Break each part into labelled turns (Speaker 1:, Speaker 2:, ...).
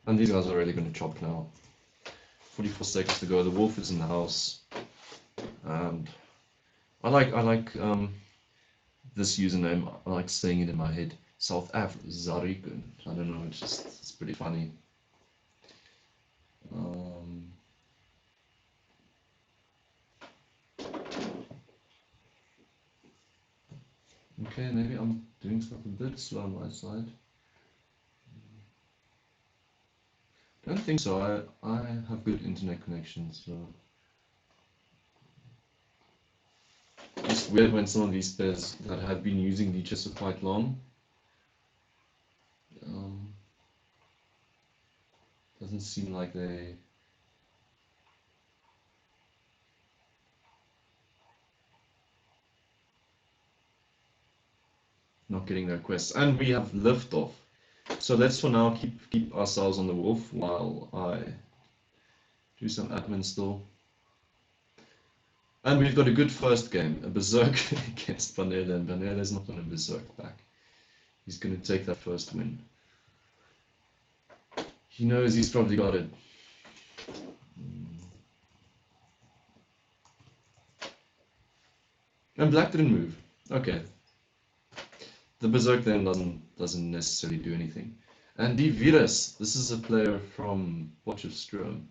Speaker 1: And these guys are really going to chop now. 44 seconds to go. The wolf is in the house. And I like this username. I like saying it in my head. South Africa, Zariku. I don't know, it's pretty funny. Okay, maybe I'm doing stuff a bit slow on my side. Don't think so. I have good internet connection, so it's weird when some of these pairs that have been using leeches for quite long doesn't seem like they not getting their quests. And we have liftoff. So let's for now keep ourselves on the wolf while I do some admin still. And we've got a good first game, a berserk against Vanilla, and Vanilla's not going to berserk back. He's going to take that first win. He knows he's probably got it. And black didn't move. Okay. The berserk then doesn't necessarily do anything. And Die Virus, this is a player from Potchefstroom.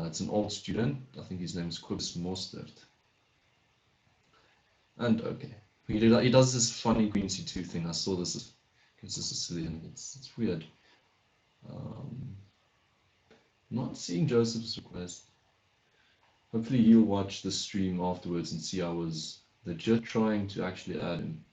Speaker 1: It's an old student. I think his name is Quibus Mostert. And okay, he does this funny Queen C2 thing. I saw this against a Sicilian. It's weird. Not seeing Joseph's request. Hopefully he'll watch the stream afterwards and see I was legit trying to actually add him.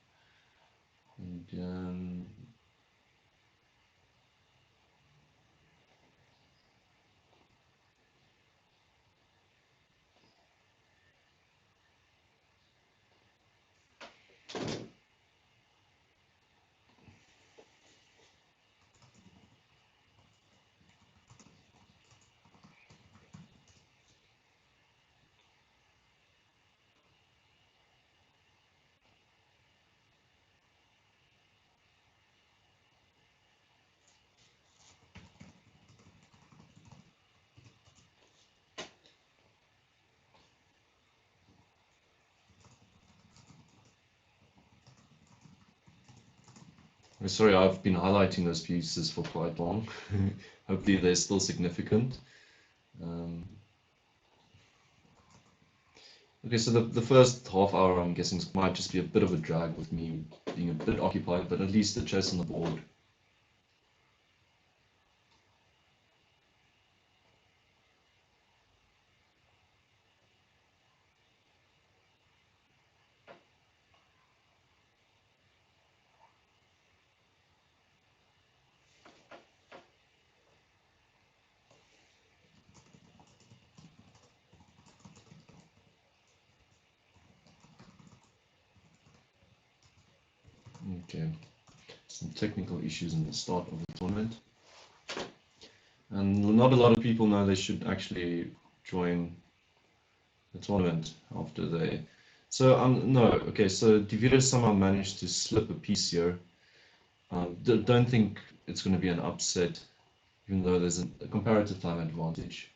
Speaker 1: And sorry, I've been highlighting those pieces for quite long. Hopefully they're still significant. Okay, so the first half hour, I'm guessing, might just be a bit of a drag with me being a bit occupied, but at least the chess on the board. Okay, some technical issues in the start of the tournament. And not a lot of people know they should actually join the tournament after they... So, no, okay, so Die Virus somehow managed to slip a piece here. Don't think it's going to be an upset, even though there's a comparative time advantage.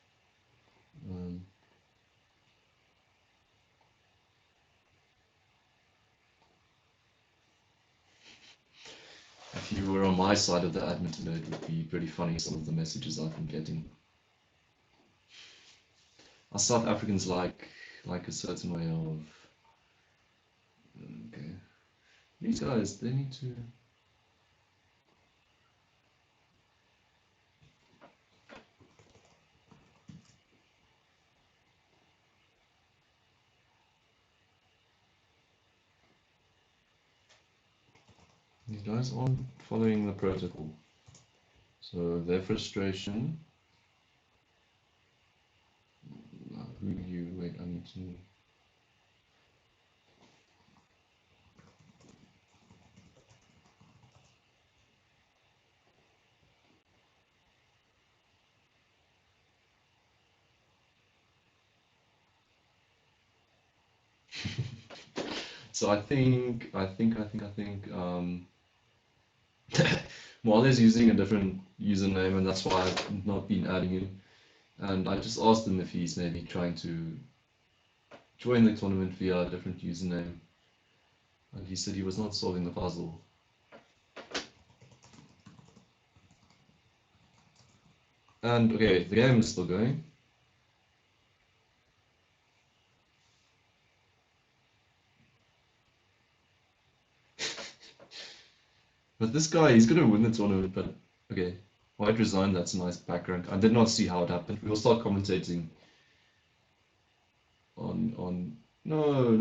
Speaker 1: If you were on my side of the admin today, it would be pretty funny, some of the messages I've been getting. Our South Africans like a certain way of... Okay. These guys, they need to... These guys aren't following the protocol. So their frustration... Wait, I need to... So I think Mwale's using a different username, and that's why I've not been adding him. And I just asked him if he's maybe trying to join the tournament via a different username. And he said he was not solving the puzzle. And okay, the game is still going. But this guy, he's going to win the tournament, but okay. White resigned, that's a nice background. I did not see how it happened. We will start commentating on no.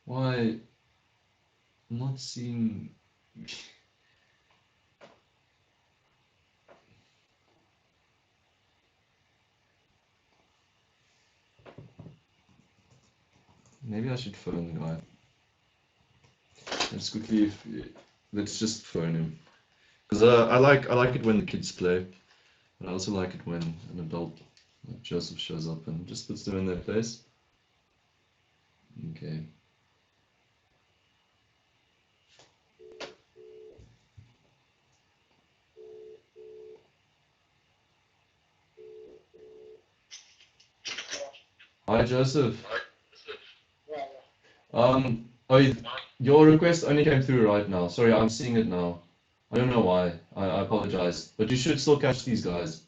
Speaker 1: Why? I'm not seeing. Maybe I should phone the guy. Let's just phone him. Because I like it when the kids play, but I also like it when an adult like Joseph shows up and just puts them in their place. Okay. Hi Joseph. Your request only came through right now. Sorry, I'm seeing it now. I don't know why. I apologize. But you should still catch these guys.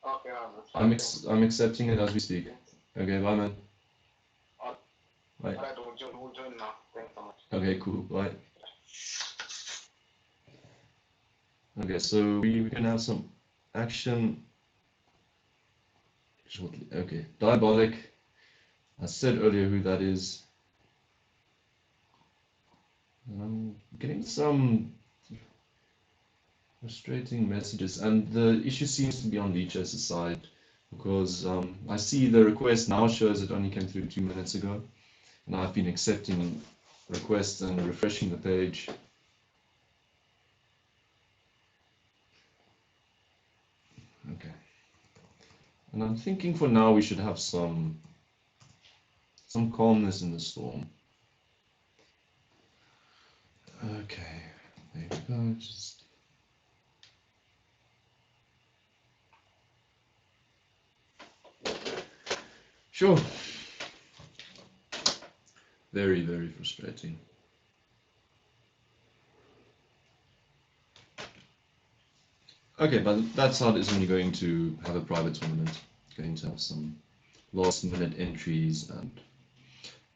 Speaker 2: Okay,
Speaker 1: I'm accepting it as we speak. Okay, bye man. Bye.
Speaker 2: Alright, we'll join now. Thanks so much.
Speaker 1: Okay, cool. Bye. Okay, so we can have some action shortly. Okay, Diabolic. I said earlier who that is. I'm getting some frustrating messages, and the issue seems to be on VHS's side because I see the request now shows it only came through 2 minutes ago, and I've been accepting requests and refreshing the page. Okay, and I'm thinking for now we should have some calmness in the storm. Okay, there we go. Just sure. Very, very frustrating. Okay, but that side is when you're going to have a private tournament, going to have some last minute entries and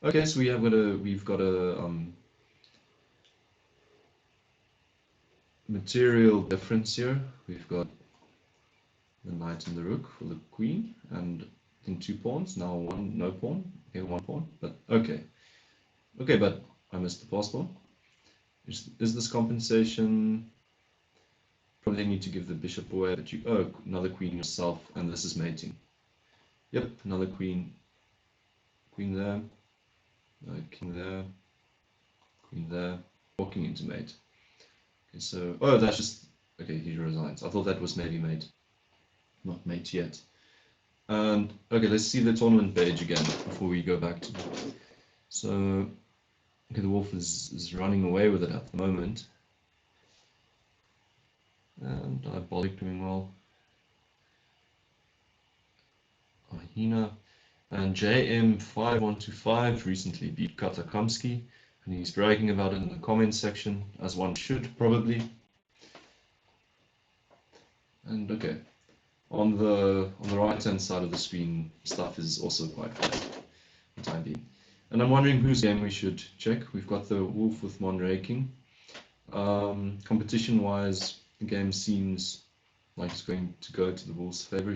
Speaker 1: okay, so we've got a material difference here. We've got the knight and the rook for the queen, and I think 2 pawns, now one no pawn, okay, 1 pawn, but okay, but I missed the pass pawn. Is this compensation? Probably need to give the bishop away, but another queen yourself, and this is mating. Yep, another queen there, king there, queen there, walking into mate. Okay, so that's just okay. He resigns. I thought that was maybe mate, not mate yet. And okay, let's see the tournament page again before we go back to it. So okay, the wolf is running away with it at the moment. And Diabolic doing well. Ahina and JM5125 recently beat Katakamsky, and he's bragging about it in the comments section, as one should probably. And okay, on the right hand side of the screen, stuff is also quite fine for the time being. And I'm wondering whose game we should check. We've got the wolf with Monraking. Competition wise, the game seems like it's going to go to the wolf's favor.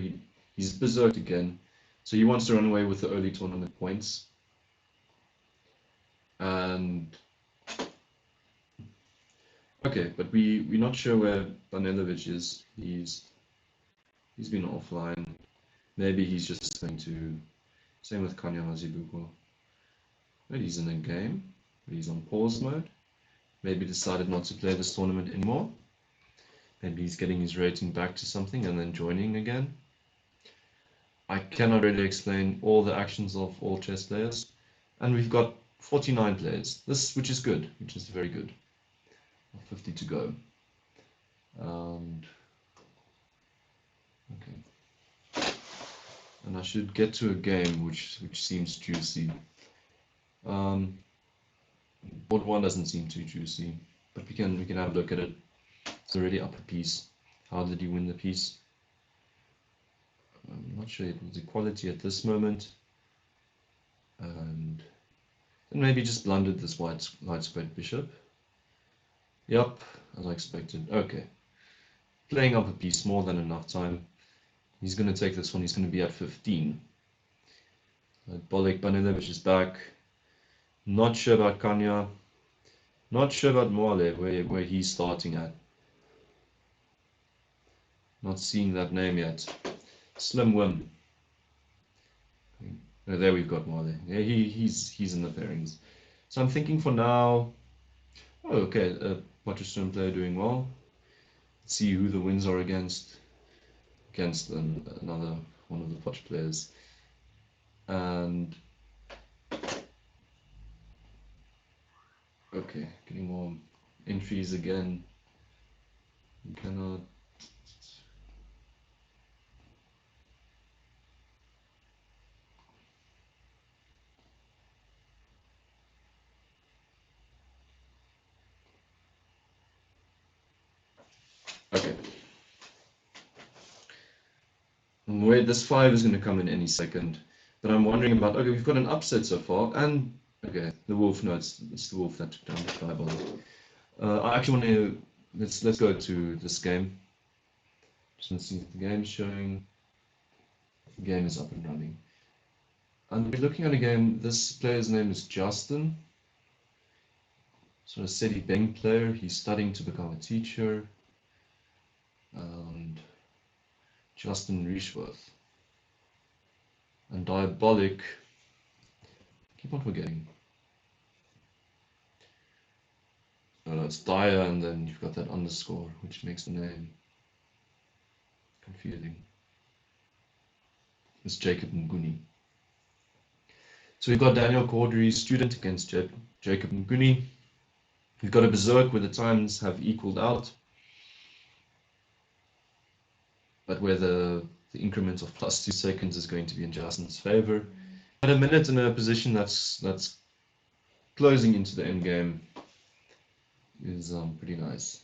Speaker 1: He's berserked again, so he wants to run away with the early tournament points. And okay, but we're not sure where Danilovic is. He's been offline. Maybe he's just going to. Same with Kanya Mazibuko. But he's in a game. But he's on pause mode. Maybe decided not to play this tournament anymore. Maybe he's getting his rating back to something and then joining again. I cannot really explain all the actions of all chess players. And we've got 49 players, which is good, which is very good. 50 to go. And okay. And I should get to a game which seems juicy. Board 1 doesn't seem too juicy, but we can have a look at it. It's already up a piece. How did he win the piece? I'm not sure. It was equality at this moment, and maybe just blundered this light squared bishop. Yep, as I expected. Okay, playing up a piece, more than enough time. He's going to take this one. He's going to be at 15. Bolek Banilevich is back. Not sure about Kanya. Not sure about Mwale, where he's starting at. Not seeing that name yet. Slim Wim. Oh, there we've got Mwale. Yeah, he's in the pairings. So I'm thinking for now. Oh, okay. Potterstone player doing well. Let's see who the wins are against. Against another one of the Potter players. And okay, getting more entries again. You cannot. Okay. Wait, this 5 is going to come in any second, but I'm wondering about. Okay, we've got an upset so far, and okay, the wolf. No, it's the wolf that took down the fireball. I actually want to let's go to this game. Just want to see if the game's showing. The game is up and running, and we're looking at a game. This player's name is Justin. So a City Beng player. He's studying to become a teacher. And Justin Rishworth. And Diabolic. Keep on forgetting. No, it's Dia, and then you've got that underscore, which makes the name confusing. It's Jacob Mnguni. So we've got Daniel Cordery, student against Jacob Mnguni. We've got a Berserk where the times have equaled out, but where the increment of +2 seconds is going to be in Justin's favor. At a minute in a position that's closing into the end game is pretty nice.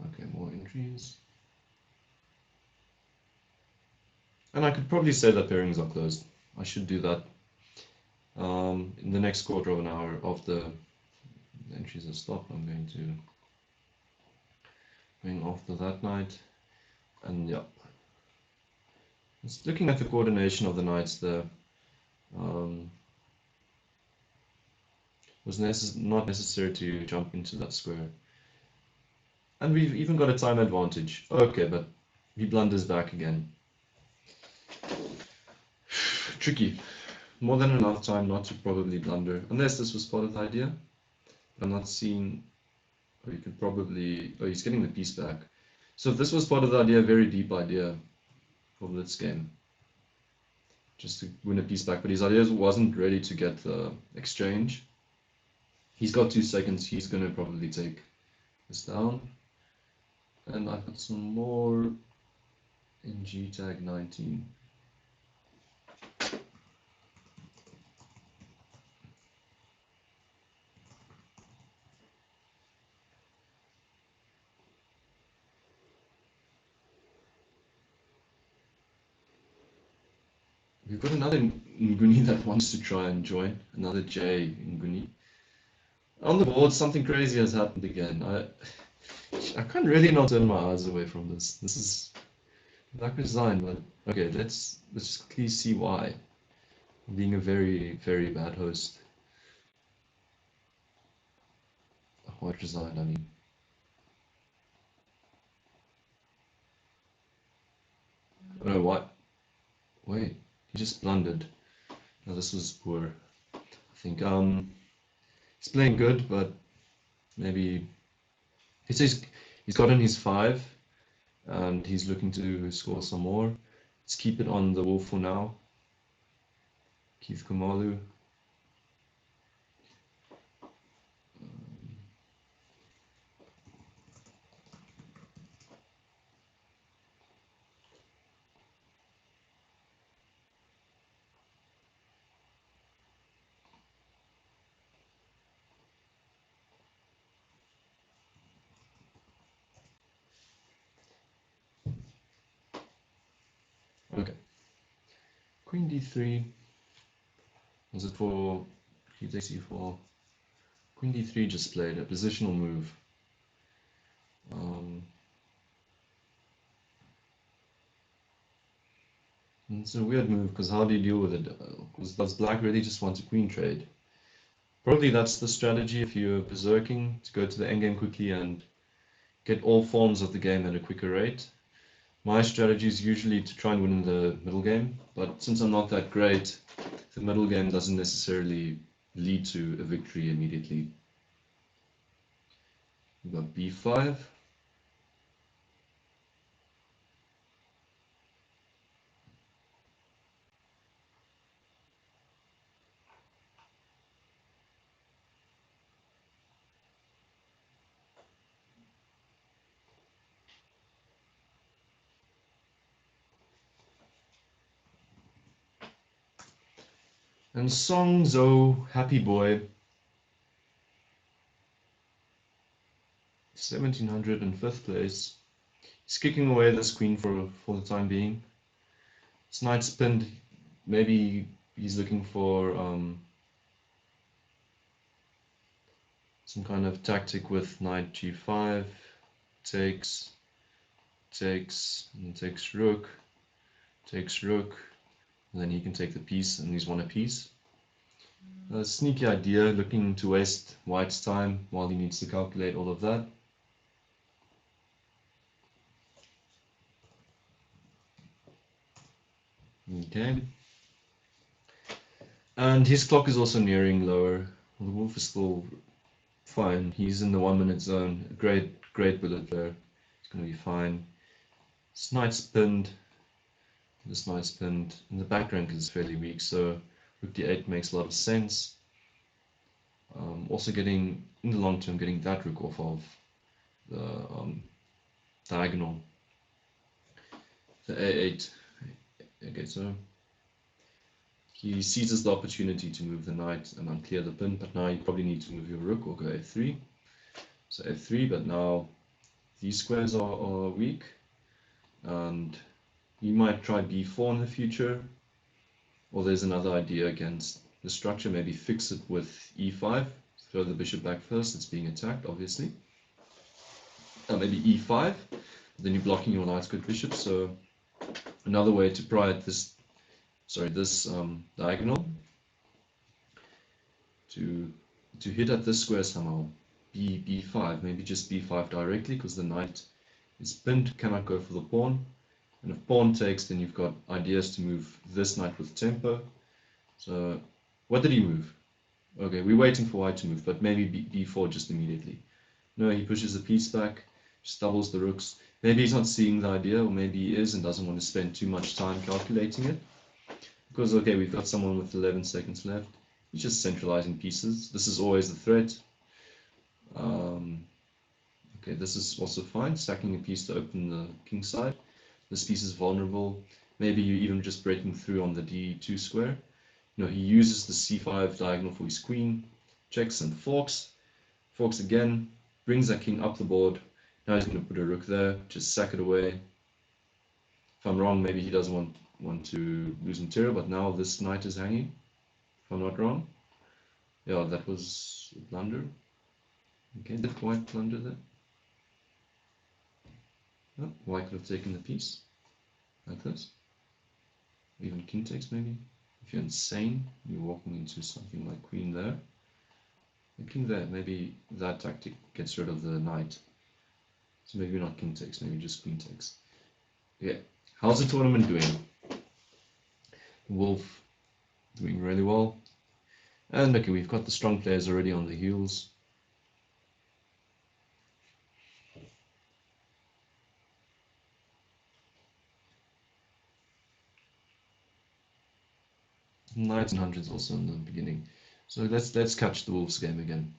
Speaker 1: Okay, more entries. And I could probably say that pairings are closed. I should do that in the next quarter of an hour after the entries are stopped. I'm going to bring after that night, and yeah, just looking at the coordination of the knights there. Was not necessary to jump into that square. And we've even got a time advantage. Okay, but he blunders back again. Tricky. More than enough time not to probably blunder, unless this was part of the idea. I'm not seeing. Oh, you could probably. Oh, he's getting the piece back. So if this was part of the idea, very deep idea for this game, just to win a piece back. But his idea wasn't ready to get the exchange. He's got 2 seconds. He's going to probably take this down. And I've got some more in G tag 19. We've got another Nguni that wants to try and join, another J Nguni. On the board, something crazy has happened again. I can't really not turn my eyes away from this. This is like design, but okay, let's just quickly see why. I'm being a very, very bad host. What design, I mean. Oh, what? Wait, he just blundered. No, this was poor. I think He's playing good, but maybe he says he's gotten his 5 and he's looking to score some more. Let's keep it on the wall for now. Keith Khumalo. Okay. Queen d3. Was it for he takes e4? Queen d3 just played a positional move. It's a weird move because how do you deal with it? Because does black really just want a queen trade? Probably that's the strategy if you're berserking, to go to the endgame quickly and get all forms of the game at a quicker rate. My strategy is usually to try and win the middle game, but since I'm not that great, the middle game doesn't necessarily lead to a victory immediately. We've got b5. And Song Zo, happy boy, 1700 in 5th place. He's kicking away this queen for the time being. It's knight pinned. Maybe he's looking for some kind of tactic with knight g5, takes, and takes rook, and then he can take the piece, and he's won a piece. A sneaky idea, looking to waste white's time while he needs to calculate all of that. Okay. And his clock is also nearing lower. The wolf is still fine. He's in the 1 minute zone. Great bullet there. It's going to be fine. This knight's pinned. This knight's pinned. And the back rank is fairly weak, so rook d8 makes a lot of sense. Also getting, in the long term, getting that rook off of the diagonal. The a8. Okay, so he seizes the opportunity to move the knight and unclear the pin, but now you probably need to move your rook or go f3. So f3, but now these squares are weak, and you might try b4 in the future, or there's another idea against the structure, maybe fix it with e5, throw the bishop back first, it's being attacked obviously. Maybe e5, then you're blocking your knight's good bishop, so another way to pry at this diagonal, to hit at this square somehow, b5, maybe just b5 directly, because the knight is pinned, cannot go for the pawn, and if pawn takes, then you've got ideas to move this knight with tempo. So what did he move? Okay, we're waiting for white to move, but maybe b4 just immediately. No, he pushes the piece back, just doubles the rooks. Maybe he's not seeing the idea, or maybe he is and doesn't want to spend too much time calculating it. Because, okay, we've got someone with 11 seconds left. He's just centralizing pieces. This is always the threat. Okay, this is also fine. Sacking a piece to open the king side. This piece is vulnerable. Maybe you're even just breaking through on the d2 square. No, he uses the c5 diagonal for his queen. Checks and forks. Forks again. Brings that king up the board. Now he's going to put a rook there. Just sack it away. If I'm wrong, maybe he doesn't want to lose material, but now this knight is hanging, if I'm not wrong. Yeah, that was a blunder. Okay, did white blunder there? No, white could have taken the piece, like this. Even king takes maybe. If you're insane, you're walking into something like queen there. The king there, maybe that tactic gets rid of the knight. So maybe not king takes, maybe just queen takes. Yeah, how's the tournament doing? Wolf doing really well. And okay, we've got the strong players already on the heels. Knights and hundreds also in the beginning. So let's catch the Wolves game again.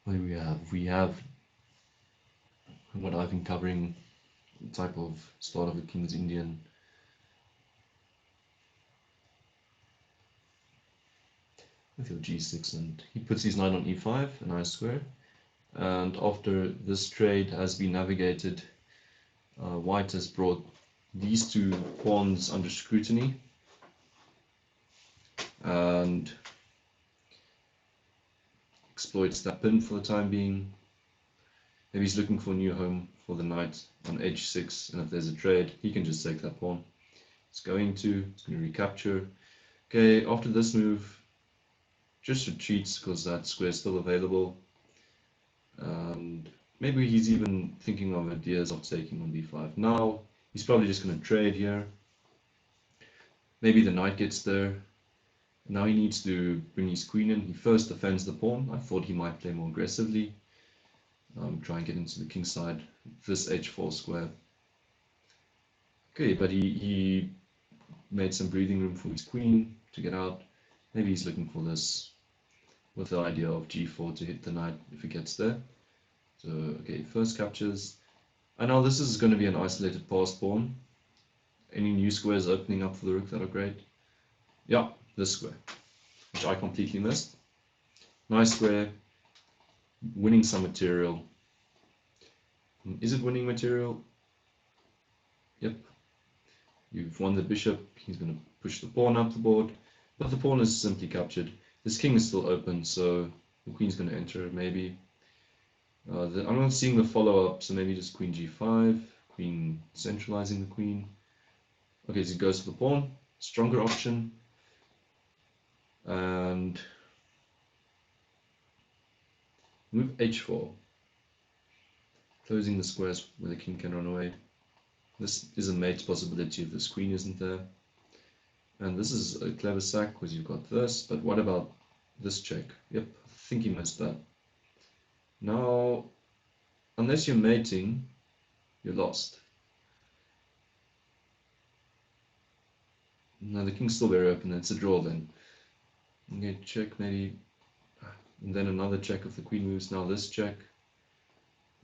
Speaker 1: What do we have? We have what I've been covering, the type of start of the King's Indian. With your G6, and he puts his knight on E5, a nice square. And after this trade has been navigated, White has brought these two pawns under scrutiny and exploits that pin for the time being. Maybe he's looking for a new home for the knight on H6, and if there's a trade, he can just take that pawn. It's going to recapture. Okay, after this move, just retreats because that square is still available. And maybe he's even thinking of ideas of taking on B5. Now, he's probably just going to trade here. Maybe the knight gets there. Now he needs to bring his queen in. He first defends the pawn. I thought he might play more aggressively. Try and get into the king side. This H4 square. Okay, but he made some breathing room for his queen to get out. Maybe he's looking for this with the idea of G4 to hit the knight if he gets there. So, okay, first captures. And now this is going to be an isolated pass pawn. Any new squares opening up for the rook that are great? Yeah, this square, which I completely missed. Nice square, winning some material. Is it winning material? Yep. You've won the bishop. He's going to push the pawn up the board, but the pawn is simply captured. This king is still open, so the queen's going to enter maybe. I'm not seeing the follow-up, so maybe just queen G5, queen centralizing the queen. Okay, so he goes for the pawn, stronger option. And move H4, closing the squares where the king can run away. This is a mate's possibility if this queen isn't there. And this is a clever sack because you've got this, but what about this check? Yep, I think he missed that. Now, unless you're mating, you're lost. No, the king's still very open. It's a draw then. Okay, check maybe, and then another check if the queen moves. Now this check,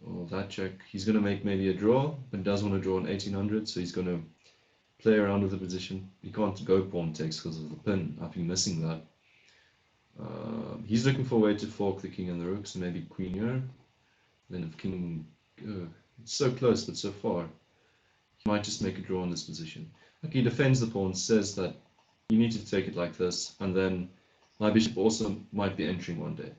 Speaker 1: or that check. He's going to make maybe a draw, but does want to draw on 1800, so he's going to play around with the position. He can't go pawn takes because of the pin. I've been missing that. He's looking for a way to fork the king and the rook, so maybe queen here. Then if king, it's so close but so far, he might just make a draw in this position. Okay, he defends the pawn, says that you need to take it like this, and then my bishop also might be entering one day.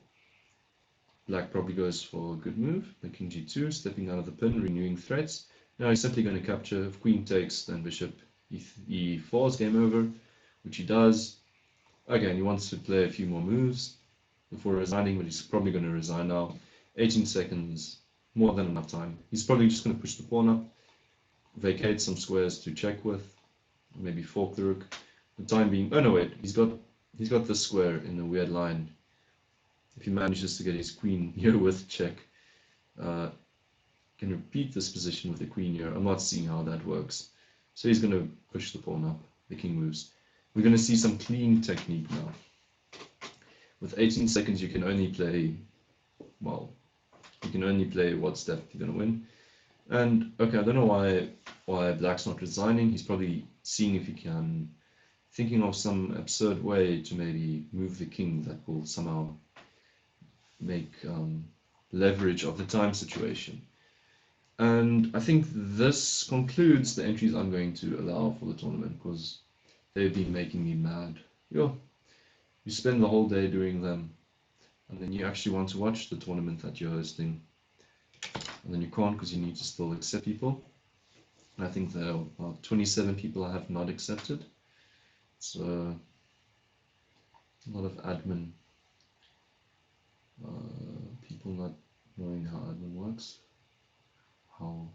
Speaker 1: Black probably goes for a good move, the king G2, stepping out of the pin, renewing threats. Now he's simply going to capture. If queen takes, then bishop E4 is game over, which he does. Again, he wants to play a few more moves before resigning, but he's probably going to resign now. 18 seconds, more than enough time. He's probably just going to push the pawn up, vacate some squares to check with, maybe fork the rook. The time being, oh no wait, he's got this square in a weird line. If he manages to get his queen here with check, can repeat this position with the queen here. I'm not seeing how that works. So he's going to push the pawn up. The king moves. We're going to see some clean technique now. With 18 seconds, you can only play, well, you can only play what step you're going to win. And okay, I don't know why Black's not resigning. He's probably seeing if he can, thinking of some absurd way to maybe move the king that will somehow make leverage of the time situation. And I think this concludes the entries I'm going to allow for the tournament, because they've been making me mad. You spend the whole day doing them, and then you actually want to watch the tournament that you're hosting, and then you can't because you need to still accept people. And I think there are about 27 people I have not accepted. So a lot of admin, people not knowing how admin works, how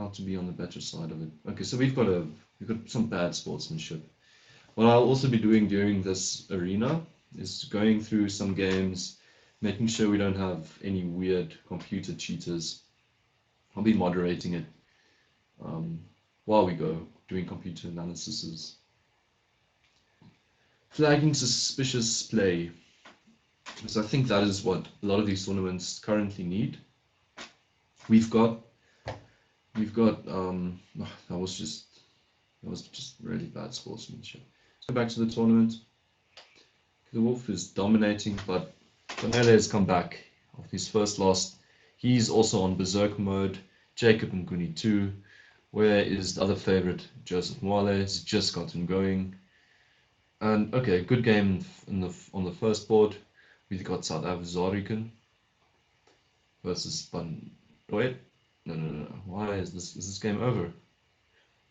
Speaker 1: to be on the better side of it. Okay, so we've got some bad sportsmanship. what I'll also be doing during this arena is going through some games, making sure we don't have any weird computer cheaters. I'll be moderating it while we go, doing computer analyses. Flagging suspicious play, because I think that is what a lot of these tournaments currently need. We've got that was just really bad sportsmanship. Let's go back to the tournament. The Wolf is dominating, but Khumalo has come back after his first loss. He's also on berserk mode. Jacob Mnguni too. Where is the other favorite, Joseph Mwale? He's just gotten going. And okay, good game on the first board. We've got South African versus wait. No. Why is this game over?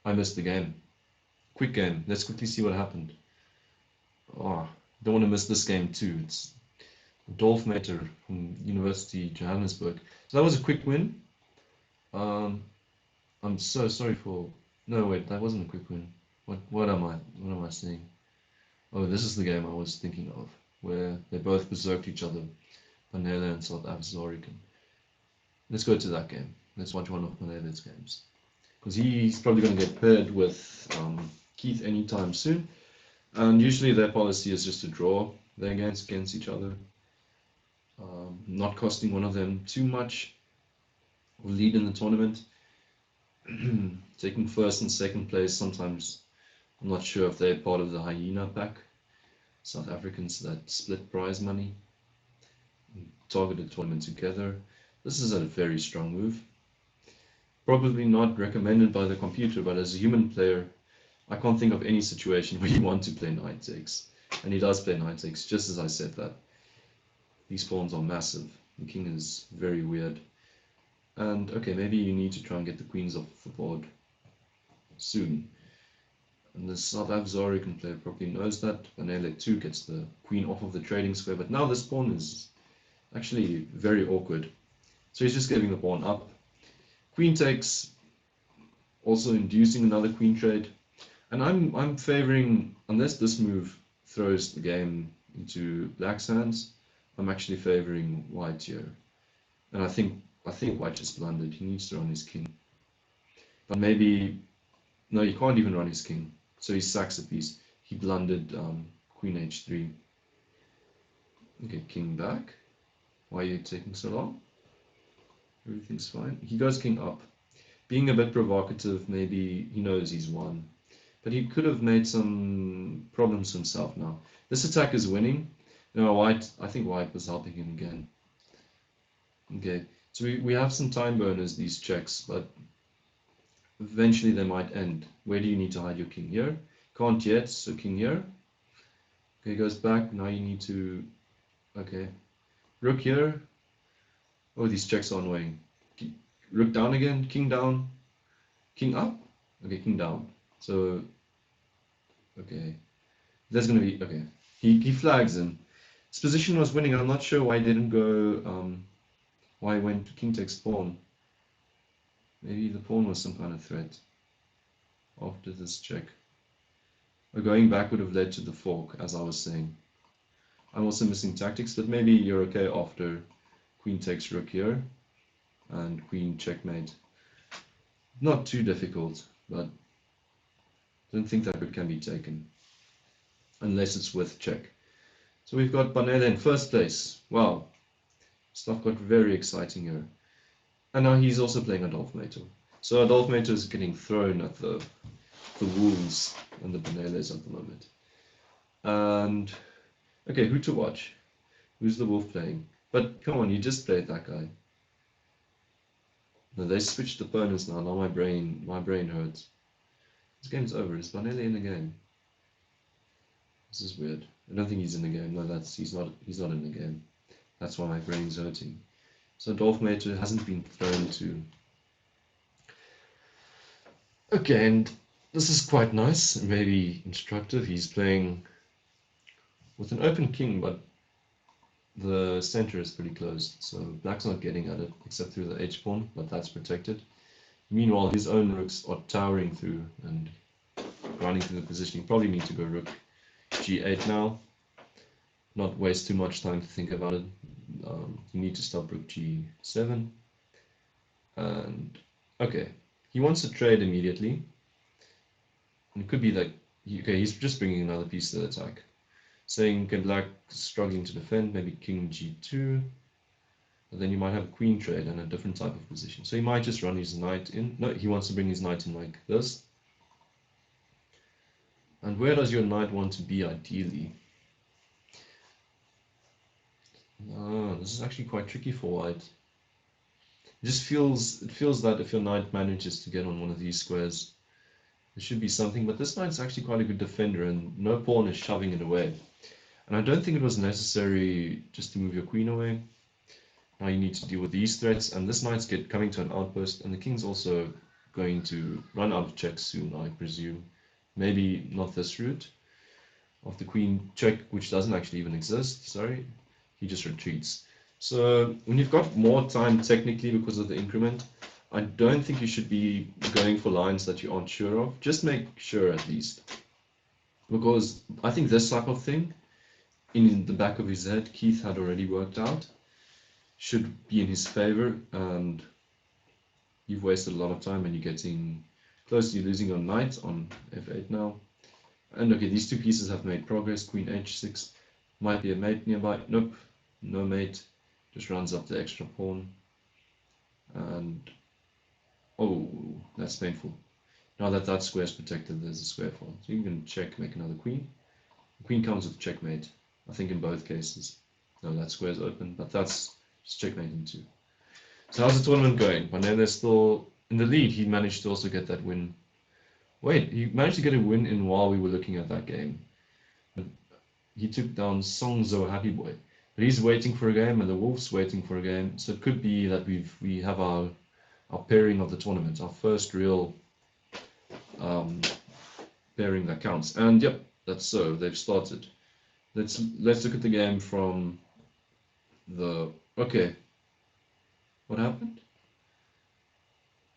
Speaker 1: I missed the game. Quick game. Let's quickly see what happened. Oh, don't want to miss this game too. It's Dolph Mater from University Johannesburg. So that was a quick win. I'm so sorry for. No, wait, that wasn't a quick win. What am I saying? Oh, this is the game I was thinking of, where they both berserked each other, Panela and South African. Let's go to that game. Let's watch one of Panela's games, because he's probably going to get paired with Keith anytime soon. And usually their policy is just to draw their games against each other, not costing one of them too much of lead in the tournament. Taking first and second place, sometimes I'm not sure if they're part of the hyena pack, South Africans that split prize money, targeted tournament together. This is a very strong move. Probably not recommended by the computer, but as a human player, I can't think of any situation where you want to play knight takes. And he does play knight takes, just as I said that. These pawns are massive. The king is very weird. And okay, maybe you need to try and get the queens off the board soon. And the South African player probably knows that. Panela too gets the queen off of the trading square, but now this pawn is actually very awkward. So he's just giving the pawn up. Queen takes, also inducing another queen trade. And I'm favoring, unless this move throws the game into black's hands, I'm actually favoring white here. And I think white just blundered. He needs to run his king. But maybe, no, he can't even run his king. So he sacks a piece. He blundered queen h3. Okay, king back. Why are you taking so long? Everything's fine. He goes king up. Being a bit provocative, maybe he knows he's won. But he could have made some problems himself now. This attack is winning. No, I think white was helping him again. Okay, so we have some time burners, these checks, but eventually they might end. Where do you need to hide your king? Here? Can't yet, so king here. Okay, goes back. Now you need to... Okay. Rook here. Oh, these checks are annoying. Rook down again, king down, king up. Okay, king down. So, okay. There's going to be... Okay. He flags him. His position was winning. I'm not sure why he didn't go... why he went to king takes pawn. Maybe the pawn was some kind of threat after this check. Or going back would have led to the fork, as I was saying. I'm also missing tactics, but maybe you're okay after queen takes rook here and queen checkmate. Not too difficult, but I don't think that rook can be taken unless it's with check. So we've got Panela in first place. Wow, stuff got very exciting here. And now he's also playing Adolf Mater. So Adolf Mater is getting thrown at the wolves and the Panelas at the moment. And okay, who to watch? Who's the wolf playing? But come on, you just played that guy. No, they switched opponents now. Now my brain hurts. This game's over. Is Panela in the game? This is weird. I don't think he's in the game. No, he's not in the game. That's why my brain's hurting. So Adolf Mater hasn't been thrown to. Okay, and this is quite nice and maybe instructive. He's playing with an open king, but the center is pretty closed, so black's not getting at it except through the h-pawn, but that's protected. Meanwhile, his own rooks are towering through, and running through the position. You probably need to go rook g8 now. Not waste too much time to think about it. You need to stop rook g7. And okay, he wants to trade immediately. And it could be like, okay, he's just bringing another piece to the attack. Saying, okay, black struggling to defend, maybe king g2. But then you might have a queen trade and a different type of position. So he might just run his knight in. No, he wants to bring his knight in like this. And where does your knight want to be ideally? Oh, this is actually quite tricky for white. It just feels that if your knight manages to get on one of these squares, there should be something. But this knight's actually quite a good defender, and no pawn is shoving it away. And I don't think it was necessary just to move your queen away. Now you need to deal with these threats, and this knight's coming to an outpost, and the king's also going to run out of checks soon, I presume. Maybe not this route of the queen check, which doesn't actually even exist, sorry. He just retreats. So when you've got more time technically because of the increment, I don't think you should be going for lines that you aren't sure of. Just make sure at least. Because I think this type of thing, in the back of his head, Keith had already worked out, should be in his favor, and you've wasted a lot of time and you're getting close to losing your knight on f8 now. And okay, these two pieces have made progress. Queen h6 might be a mate nearby. Nope, no mate. Just runs up the extra pawn. And oh, that's painful. Now that that square is protected, there's a square fall. So you can check, make another queen. The queen comes with checkmate, I think in both cases. No, that square is open, but that's just checkmate in two. So how's the tournament going? Panele's still in the lead. He managed to also get that win. Wait, he managed to get a win in while we were looking at that game. But he took down Songzo Happy Boy. But he's waiting for a game, and the Wolf's waiting for a game. So it could be that we have our pairing of the tournament, our first real pairing that counts. And yep, that's so. They've started. Let's look at the game from the. Okay. What happened?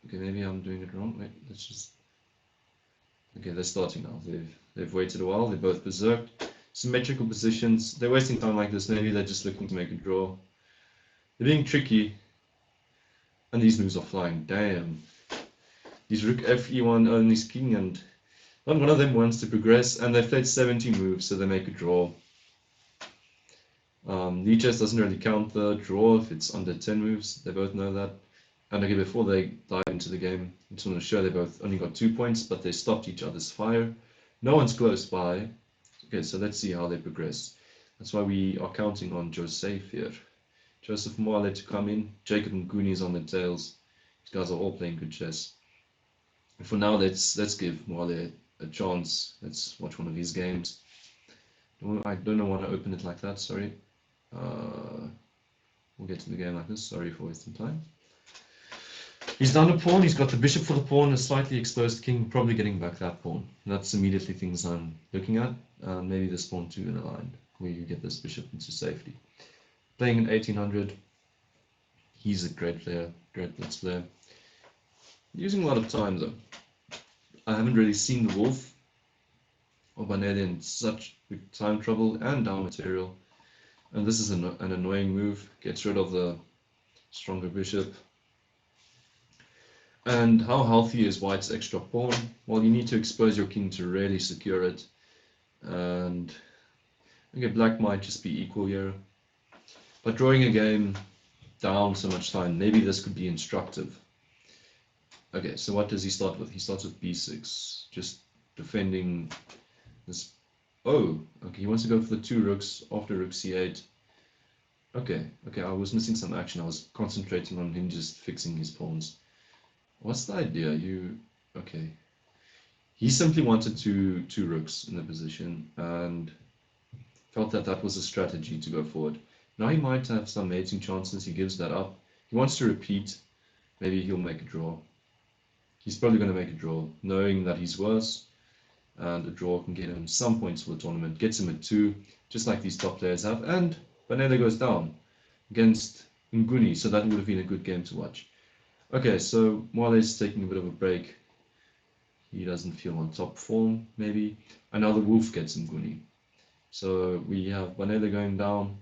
Speaker 1: Okay, maybe I'm doing it wrong. Wait, let's just. Okay, they're starting now. They've waited a while. They're both berserked. Symmetrical positions. They're wasting time like this. Maybe they're just looking to make a draw. They're being tricky. And these moves are flying. Damn. These rook fe1 only's king, and not one of them wants to progress. And they've played 17 moves, so they make a draw. Lichess doesn't really count the draw if it's under 10 moves. They both know that. And okay, before they dive into the game, I just want to show they both only got 2 points, but they stopped each other's fire. No one's close by. Okay, so let's see how they progress. That's why we are counting on Joseph here. Joseph Mwale to come in. Jacob Mnguni is on the tails. These guys are all playing good chess. And for now, let's give Mwale a chance. Let's watch one of his games. I don't know why I open it like that, sorry. We'll get to the game like this. Sorry for wasting time. He's down a pawn. He's got the bishop for the pawn, a slightly exposed king, probably getting back that pawn. That's immediately things I'm looking at. Maybe this pawn too in a line where you get this bishop into safety. Playing in 1800. He's a great player, great blitz player. Using a lot of time though. I haven't really seen the wolf or Banele in such big time trouble and down material. And this is an annoying move. Gets rid of the stronger bishop. And how healthy is white's extra pawn? Well, you need to expose your king to really secure it. And okay, black might just be equal here. But drawing a game down so much time, maybe this could be instructive. Okay, so what does he start with? He starts with b6, just defending this. Oh, okay, he wants to go for the 2 rooks after rook c8. Okay, I was missing some action. I was concentrating on him just fixing his pawns. What's the idea? Okay. He simply wanted two rooks in the position and felt that that was a strategy to go forward. Now he might have some mating chances. He gives that up. He wants to repeat. Maybe he'll make a draw. He's probably going to make a draw, knowing that he's worse. And a draw can get him some points for the tournament. Gets him at 2, just like these top players have. And Banele goes down against Mnguni, so that would have been a good game to watch. Okay, so Mwale is taking a bit of a break. he doesn't feel on top form, maybe. And now the wolf gets Mnguni. So we have Banele going down.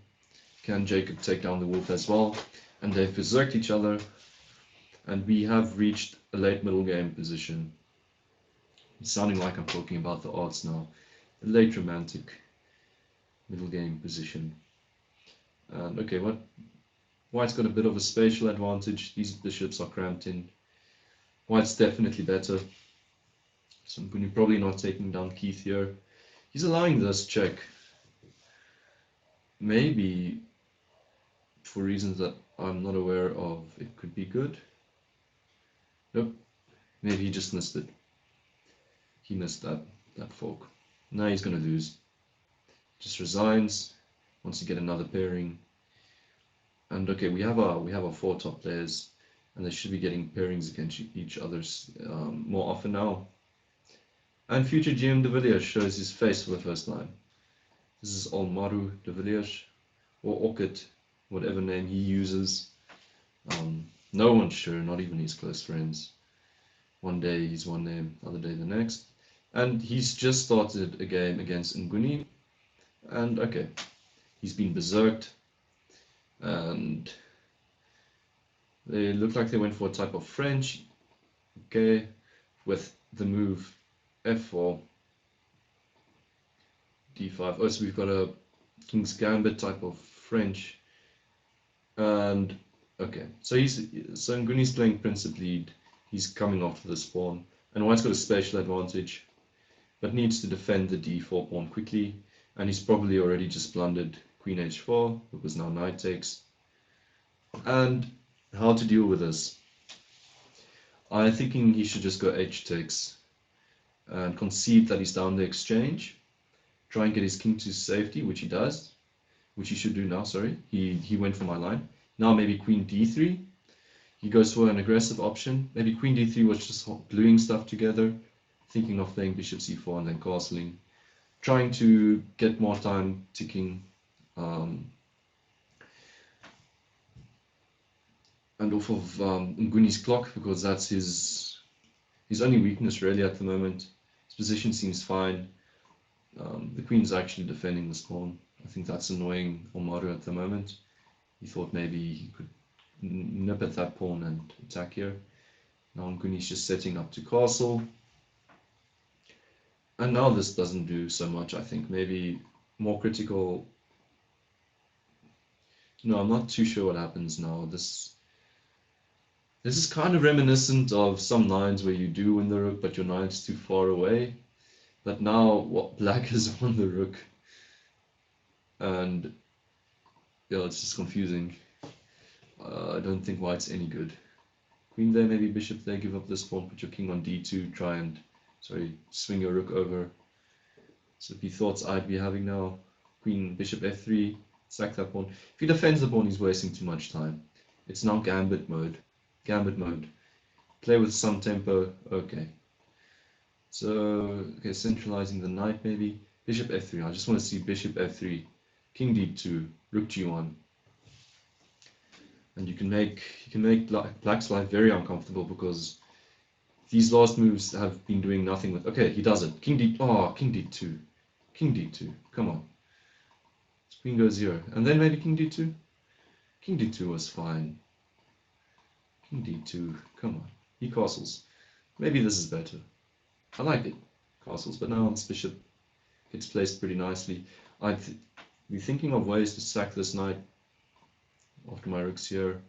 Speaker 1: Can Jacob take down the wolf as well? And they've berserked each other. And we have reached a late middle game position. It's sounding like I'm talking about the arts now. A late romantic middle game position. And okay, White's got a bit of a spatial advantage. These bishops are cramped in. White's definitely better. So Mnguni probably not taking down Keith here. He's allowing this check. Maybe for reasons that I'm not aware of, it could be good. Nope. Maybe he just missed it. He missed that fork. Now he's going to lose. Just resigns. Wants to get another pairing. And okay, we have our 4 top players, and they should be getting pairings against each other more often now. And future GM de Villiers shows his face for the first time. This is Olmaru de Villiers, or Orchid, whatever name he uses. No one's sure, not even his close friends. One day he's one name, other day the next. And he's just started a game against Mnguni. And okay, he's been berserked. And they look like they went for a type of French. Okay, with the move f4, d5. Oh, so we've got a King's Gambit type of French. And okay, so Mnguni's playing Princip lead. He's coming after the pawn, and White's got a spatial advantage, but needs to defend the d4 pawn quickly. And he's probably already just blundered Queen h4, because now knight takes. And how to deal with this? I'm thinking he should just go h takes and concede that he's down the exchange. Try and get his king to safety, which he does, which he should do now. Sorry, he went for my line. Now maybe Queen d3. He goes for an aggressive option. Maybe Queen d3 was just gluing stuff together, thinking of playing Bishop c4 and then castling, trying to get more time ticking. And off of Mnguni's clock, because that's his only weakness really at the moment. His position seems fine. The queen's actually defending this pawn. I think that's annoying Olmaru at the moment. He thought maybe he could nip at that pawn and attack here. Now Mnguni's just setting up to castle. And now this doesn't do so much, I think. Maybe more critical. No, I'm not too sure what happens now. This is kind of reminiscent of some lines where you do win the rook, but your knight's too far away. But now what black has won the rook. And yeah, it's just confusing. I don't think white's any good. Queen there, maybe bishop there, give up this pawn, put your king on d2, try and, swing your rook over. So if he thoughts I'd be having now, queen, bishop f3, sack that pawn. If he defends the pawn, he's wasting too much time. It's now gambit mode. Gambit mode. Play with some tempo, okay. So, okay, centralizing the knight maybe. Bishop f3, I just want to see bishop f3, king d2, rook g1. And you can make black's life very uncomfortable because these last moves have been doing nothing with. Okay, he does it. King d2, king d2. Come on. Queen goes 0, and then maybe king d2. King d2 was fine. King d2. Come on. He castles. Maybe this is better. I like it. Castles, but now this bishop gets placed pretty nicely. I'd be thinking of ways to sack this knight after my rook's here,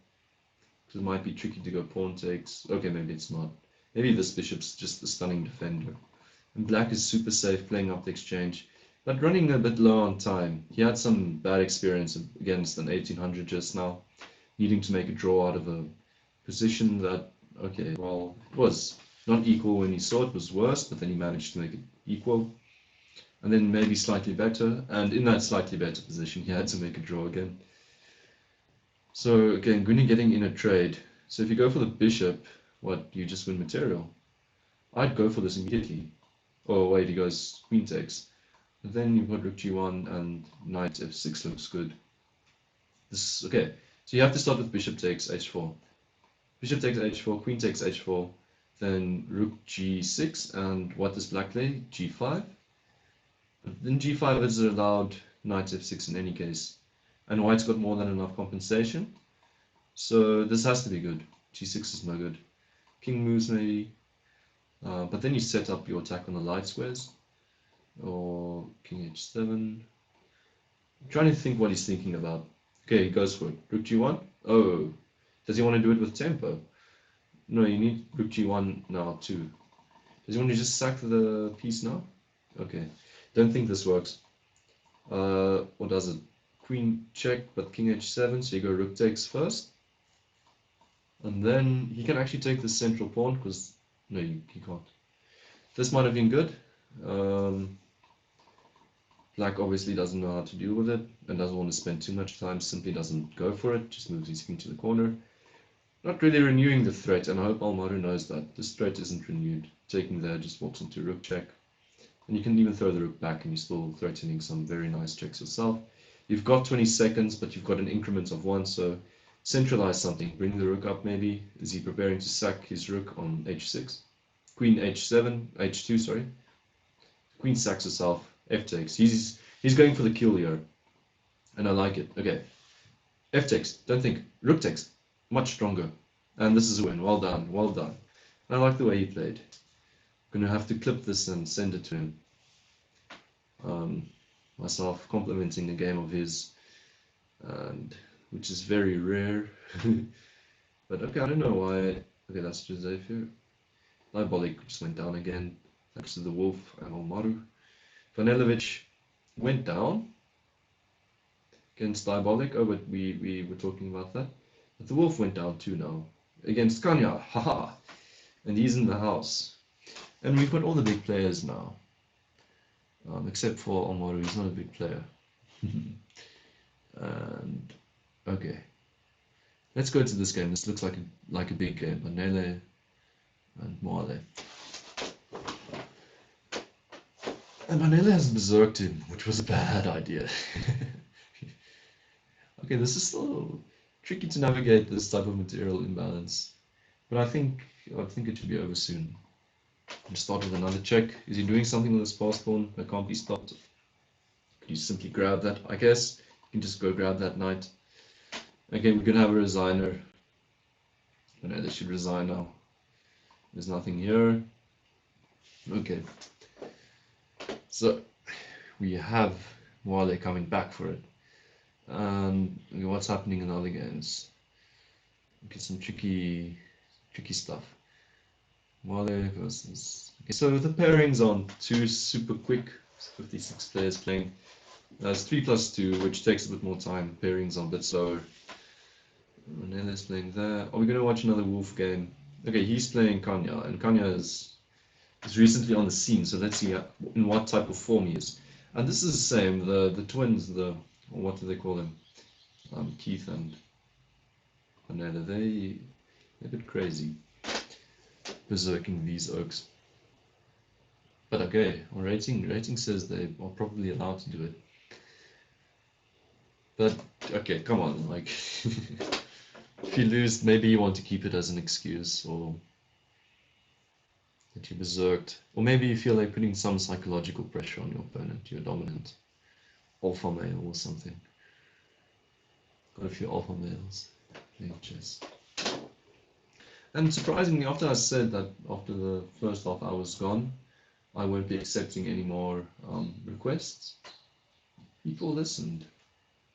Speaker 1: because it might be tricky to go pawn takes. Okay, maybe it's not. Maybe this bishop's just a stunning defender. And black is super safe playing up the exchange, but running a bit low on time. He had some bad experience against an 1800 just now, needing to make a draw out of a position that, okay, well, it was not equal when he saw it was worse, but then he managed to make it equal. And then maybe slightly better, and in that slightly better position, he had to make a draw again. So again, Mnguni getting in a trade. So if you go for the bishop, what, you just win material? I'd go for this immediately. Oh wait, he goes queen takes. But then you've got rook g1 and knight f6 looks good. This okay. So you have to start with bishop takes h4. Bishop takes h4, queen takes h4. then rook g6, and what does black play? g5. But then g5 is allowed knight f6 in any case, and white's got more than enough compensation, so this has to be good. g6 is no good. King moves maybe, but then you set up your attack on the light squares, or king h7. I'm trying to think what he's thinking about. Okay, he goes for it. Rook g1. Oh, does he want to do it with tempo? No, you need rook g1 now too. Does he want to just sack the piece now? Okay, don't think this works. What does it? Queen check, but king h7, so you go rook takes first. And then he can actually take the central pawn, because no, he can't. This might have been good. Black obviously doesn't know how to deal with it and doesn't want to spend too much time, simply doesn't go for it, just moves his king to the corner. Not really renewing the threat, and I hope Almaru knows that. This threat isn't renewed. Taking there just walks into rook check. And you can even throw the rook back and you're still threatening some very nice checks yourself. You've got 20 seconds, but you've got an increment of 1, so centralize something. Bring the rook up maybe. Is he preparing to sack his rook on h6? Queen h7, h2, sorry. Queen sacks herself, f takes. He's going for the kill here, and I like it. Okay, f takes, don't think. Rook takes, much stronger. And this is a win. Well done, well done. I like the way he played. I'm going to have to clip this and send it to him. Myself complimenting a game of his, and which is very rare. But okay, I don't know why. Okay, that's Joseph here. Diabolic just went down again, thanks to the wolf and Almaru. Vanelovic went down against Diabolic. Oh, but we were talking about that. But the wolf went down too now against Kanya. Haha, and he's in the house. And we've got all the big players now, except for Almaru. He's not a big player. And okay, let's go to this game. This looks like a big game. Manele and Mwale. And Manele has berserked him, which was a bad idea. Okay, this is still tricky to navigate this type of material imbalance, but I think it should be over soon. And start with another check. Is he doing something with his pass pawn that can't be stopped? Could you simply grab that? I guess you can just go grab that knight. Okay, we're gonna have a resigner. I know they should resign now. There's nothing here. Okay. So we have Mwale coming back for it. And what's happening in other games? Get some tricky stuff. Mwale versus. Okay, so the pairings on 2 super quick. 56 players playing. That's 3+2, which takes a bit more time. Pairings are a bit slower. Manele's playing there. Are we going to watch another wolf game? Okay, he's playing Kanya, and Kanya is recently on the scene. So let's see in what type of form he is. And this is the same. The twins, what do they call them? Keith and Manele. They're a bit crazy, berserking these oaks. But okay, our rating says they are probably allowed to do it. But okay, come on, like if you lose, maybe you want to keep it as an excuse, or that you're berserked, or maybe you feel like putting some psychological pressure on your opponent. You're dominant, alpha male or something. Got a few alpha males playing chess. And surprisingly, after I said that after the first half I was gone, I won't be accepting any more requests, people listened.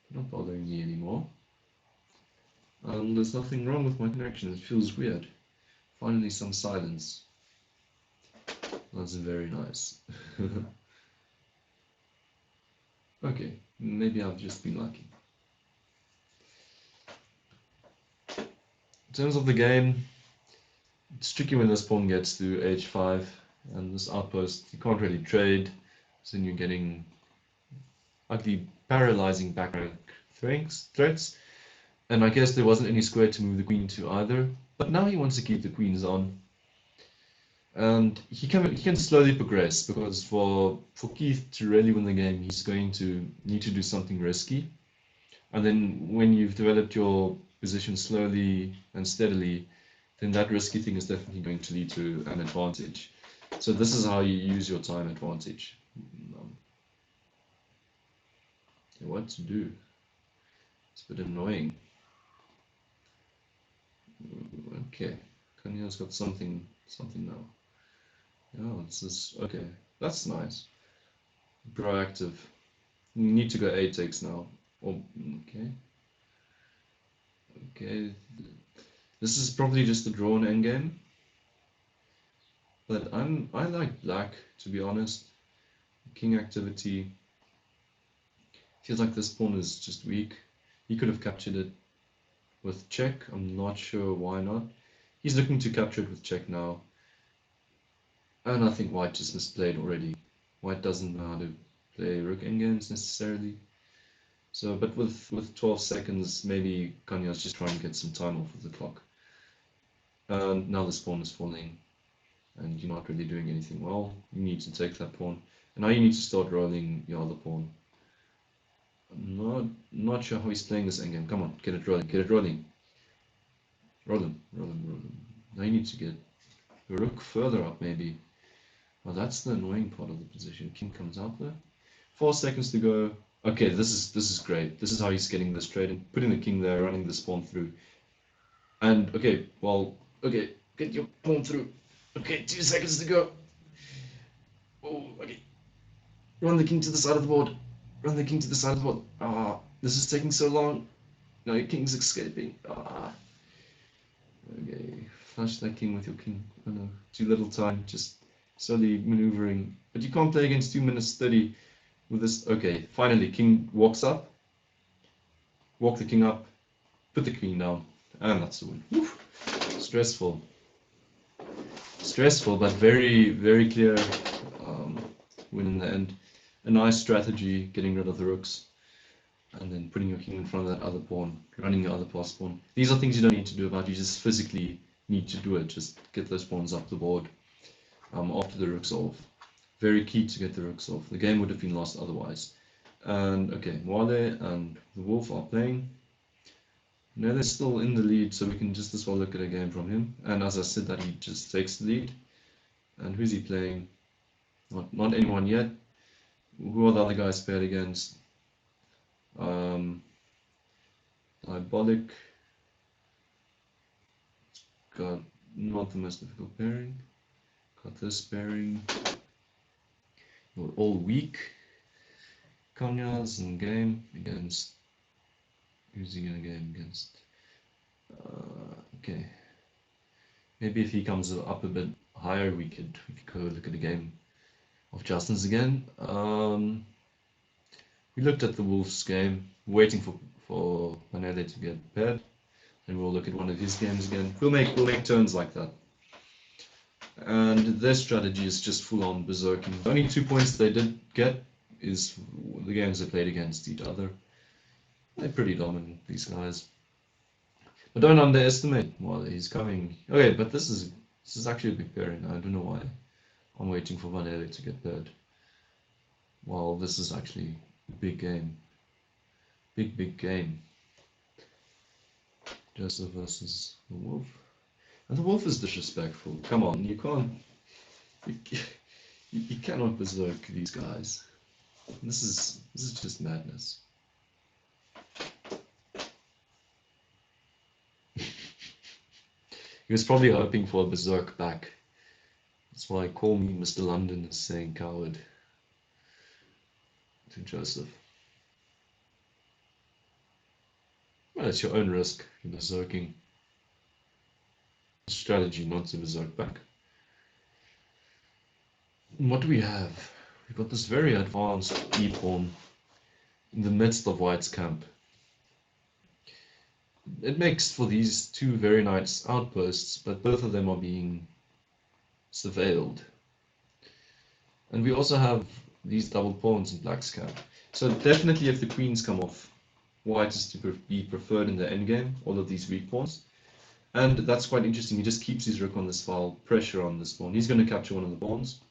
Speaker 1: They're not bothering me anymore. There's nothing wrong with my connection. It feels weird. Finally, some silence. That's very nice. Okay, maybe I've just been lucky. In terms of the game, it's tricky when this pawn gets to h5 and this outpost. You can't really trade, so then you're getting ugly, paralyzing back rank threats. And I guess there wasn't any square to move the queen to either. But now he wants to keep the queens on. And he can slowly progress, because for Keith to really win the game, he's going to need to do something risky. And then when you've developed your position slowly and steadily, then that risky thing is definitely going to lead to an advantage. So this is how you use your time advantage. What to do? It's a bit annoying. Okay, Kanya's got something now. Oh, this is okay. That's nice. Proactive. You need to go 8 takes now. Oh, okay. Okay. This is probably just a drawn endgame. But I like black, to be honest. King activity. Feels like this pawn is just weak. He could have captured it with check. I'm not sure why not. He's looking to capture it with check now. And I think white just misplayed already. White doesn't know how to play rook endgames necessarily. So, but with 12 seconds, maybe Kanya's just trying to get some time off of the clock. And now this pawn is falling, and you're not really doing anything well. You need to take that pawn, and now you need to start rolling your other pawn. I'm not sure how he's playing this endgame. Come on, get it rolling, get it rolling. Rolling. Now you need to get your rook further up, maybe. Well, that's the annoying part of the position. King comes out there. 4 seconds to go. Okay, this is great. This is how he's getting this trade and putting the king there, running this pawn through. And okay, well, okay, get your pawn through. Okay, 2 seconds to go. Oh, okay. Run the king to the side of the board. Run the king to the side of the board. Ah, this is taking so long. No, your king's escaping. Ah. Okay, flush that king with your king. Oh no, too little time. Just slowly maneuvering. But you can't play against 2 minutes 30 with this. Okay, finally, king walks up. Walk the king up. Put the king down. And that's the win. Woof. Stressful. Stressful, but very, very clear win in the end. A nice strategy, getting rid of the rooks. And then putting your king in front of that other pawn, running the other pass pawn. These are things you don't need to do about, you just physically need to do it. Just get those pawns up the board after the rook's off. Very key to get the rooks off. The game would have been lost otherwise. And okay, Mwale and the Wolf are playing. Now they're still in the lead, so we can just as well look at a game from him. And as I said, that he just takes the lead. And who's he playing? Not anyone yet. Who are the other guys paired against? Diabolic. Got not the most difficult pairing. Got this pairing. We're all weak. Kanya's in game against. Who's he gonna game against? Okay. Maybe if he comes up a bit higher, we could go look at a game of Justin's again. We looked at the Wolves game, waiting for Manele to get paired, and we'll look at one of his games again. We'll make turns like that. And their strategy is just full on berserking. The only 2 points they did get is the games they played against each other. They're pretty dominant, these guys. But don't underestimate Mwale, he's coming. Okay, but this is actually a big pairing. I don't know why I'm waiting for Manele to get paired. Well, this is actually a big game. Big game. Joseph versus the Wolf. And the Wolf is disrespectful. Come on, you can't. You cannot berserk these guys. This is just madness. He was probably hoping for a berserk back. That's why Call Me Mr. London is saying coward to Joseph. Well, it's your own risk, you're berserking. Strategy not to berserk back. And what do we have? We've got this very advanced e-pawn in the midst of White's camp. It makes for these 2 very nice outposts, but both of them are being surveilled. And we also have these double pawns in Black's camp. So definitely if the queens come off, White is to be preferred in the endgame, all of these weak pawns. And that's quite interesting, he just keeps his rook on this file, pressure on this pawn. He's going to capture one of the pawns.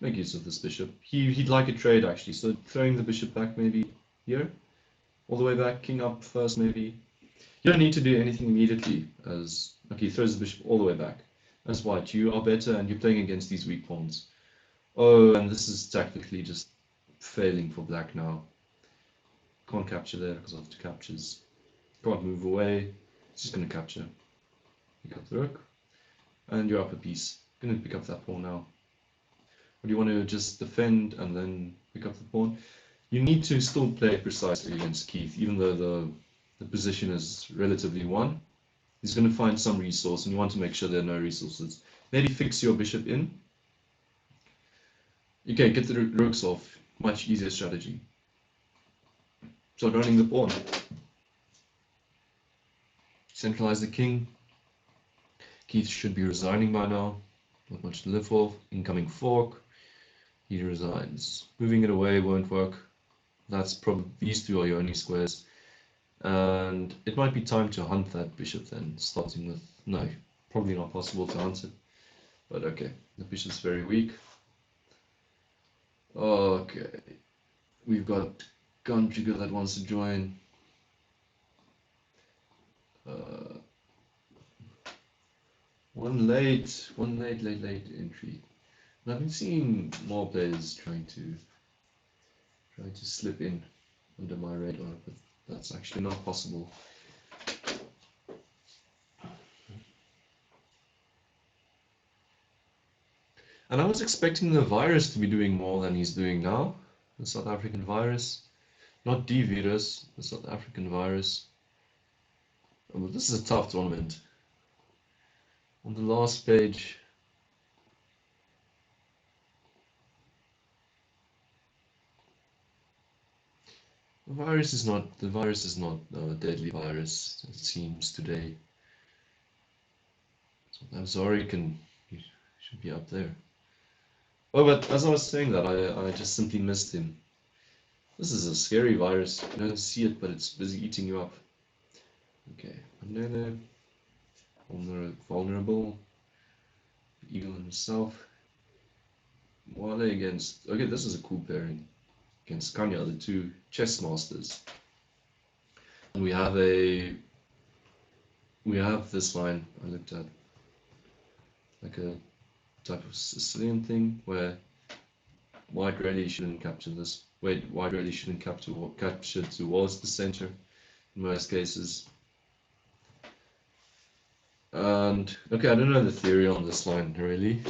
Speaker 1: Make use of this bishop. He'd like a trade actually, so throwing the bishop back maybe here. All the way back, king up first maybe. You don't need to do anything immediately, as okay, he throws the bishop all the way back. As white, you are better and you're playing against these weak pawns. Oh, and this is tactically just failing for black now. Can't capture there because of the captures. Can't move away. It's just going to capture. Pick up the rook. And you're up a piece. Going to pick up that pawn now. Or do you want to just defend and then pick up the pawn? You need to still play precisely against Keith, even though the position is relatively won. He's going to find some resource, and you want to make sure there are no resources. Maybe fix your bishop in. Okay, get the rooks off. Much easier strategy. Start running the pawn. Centralize the king. Keith should be resigning by now. Not much to live for. Incoming fork. He resigns. Moving it away won't work. That's probably, these two are your only squares. And it might be time to hunt that bishop then, starting with, no, probably not possible to hunt it. But okay, the bishop's very weak. Okay, we've got Guntrigger that wants to join. One late entry. And I've been seeing more players trying to slip in under my radar, but that's actually not possible. And I was expecting the virus to be doing more than he's doing now. The South African virus. Not D virus, the South African virus. Oh, well, this is a tough tournament. On the last page, the virus is not a deadly virus, it seems today. So Zori should be up there. Oh, but as I was saying that, I just simply missed him. This is a scary virus. You don't see it, but it's busy eating you up. Okay, Banana, vulnerable, Eagle himself. Mwale against, okay, this is a cool pairing. Against Kanya, the two chess masters. And we have this line I looked at, like a type of Sicilian thing where white really shouldn't capture this. White really shouldn't capture towards the center in most cases. And okay, I don't know the theory on this line really,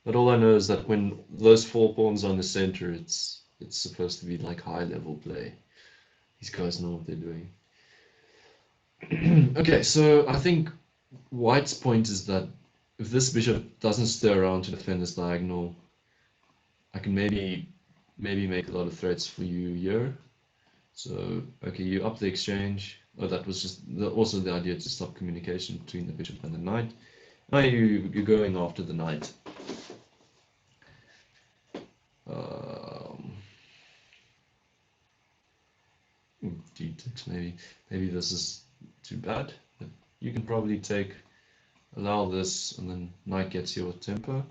Speaker 1: but all I know is that when those four pawns are in the center, it's supposed to be like high level play. These guys know what they're doing. Okay, so I think white's point is that if this bishop doesn't stay around to defend this diagonal, I can maybe make a lot of threats for you here. So okay, you up the exchange. Oh, that was just also the idea to stop communication between the bishop and the knight. Now you're going after the knight. D6 maybe this is too bad. But you can probably allow this, and then knight gets your tempo.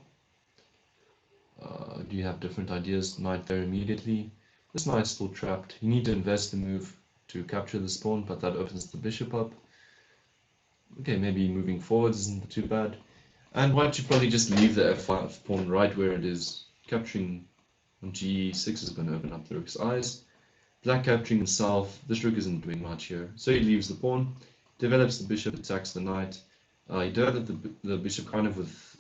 Speaker 1: Do you have different ideas? Knight there immediately. This knight's still trapped. You need to invest the move to capture this pawn, but that opens the bishop up. Okay, maybe moving forwards isn't too bad. And white should probably just leave the f5 pawn right where it is. Capturing on g6 is going to open up the rook's eyes. Black capturing himself. This rook isn't doing much here. So he leaves the pawn, develops the bishop, attacks the knight. He developed the bishop kind of with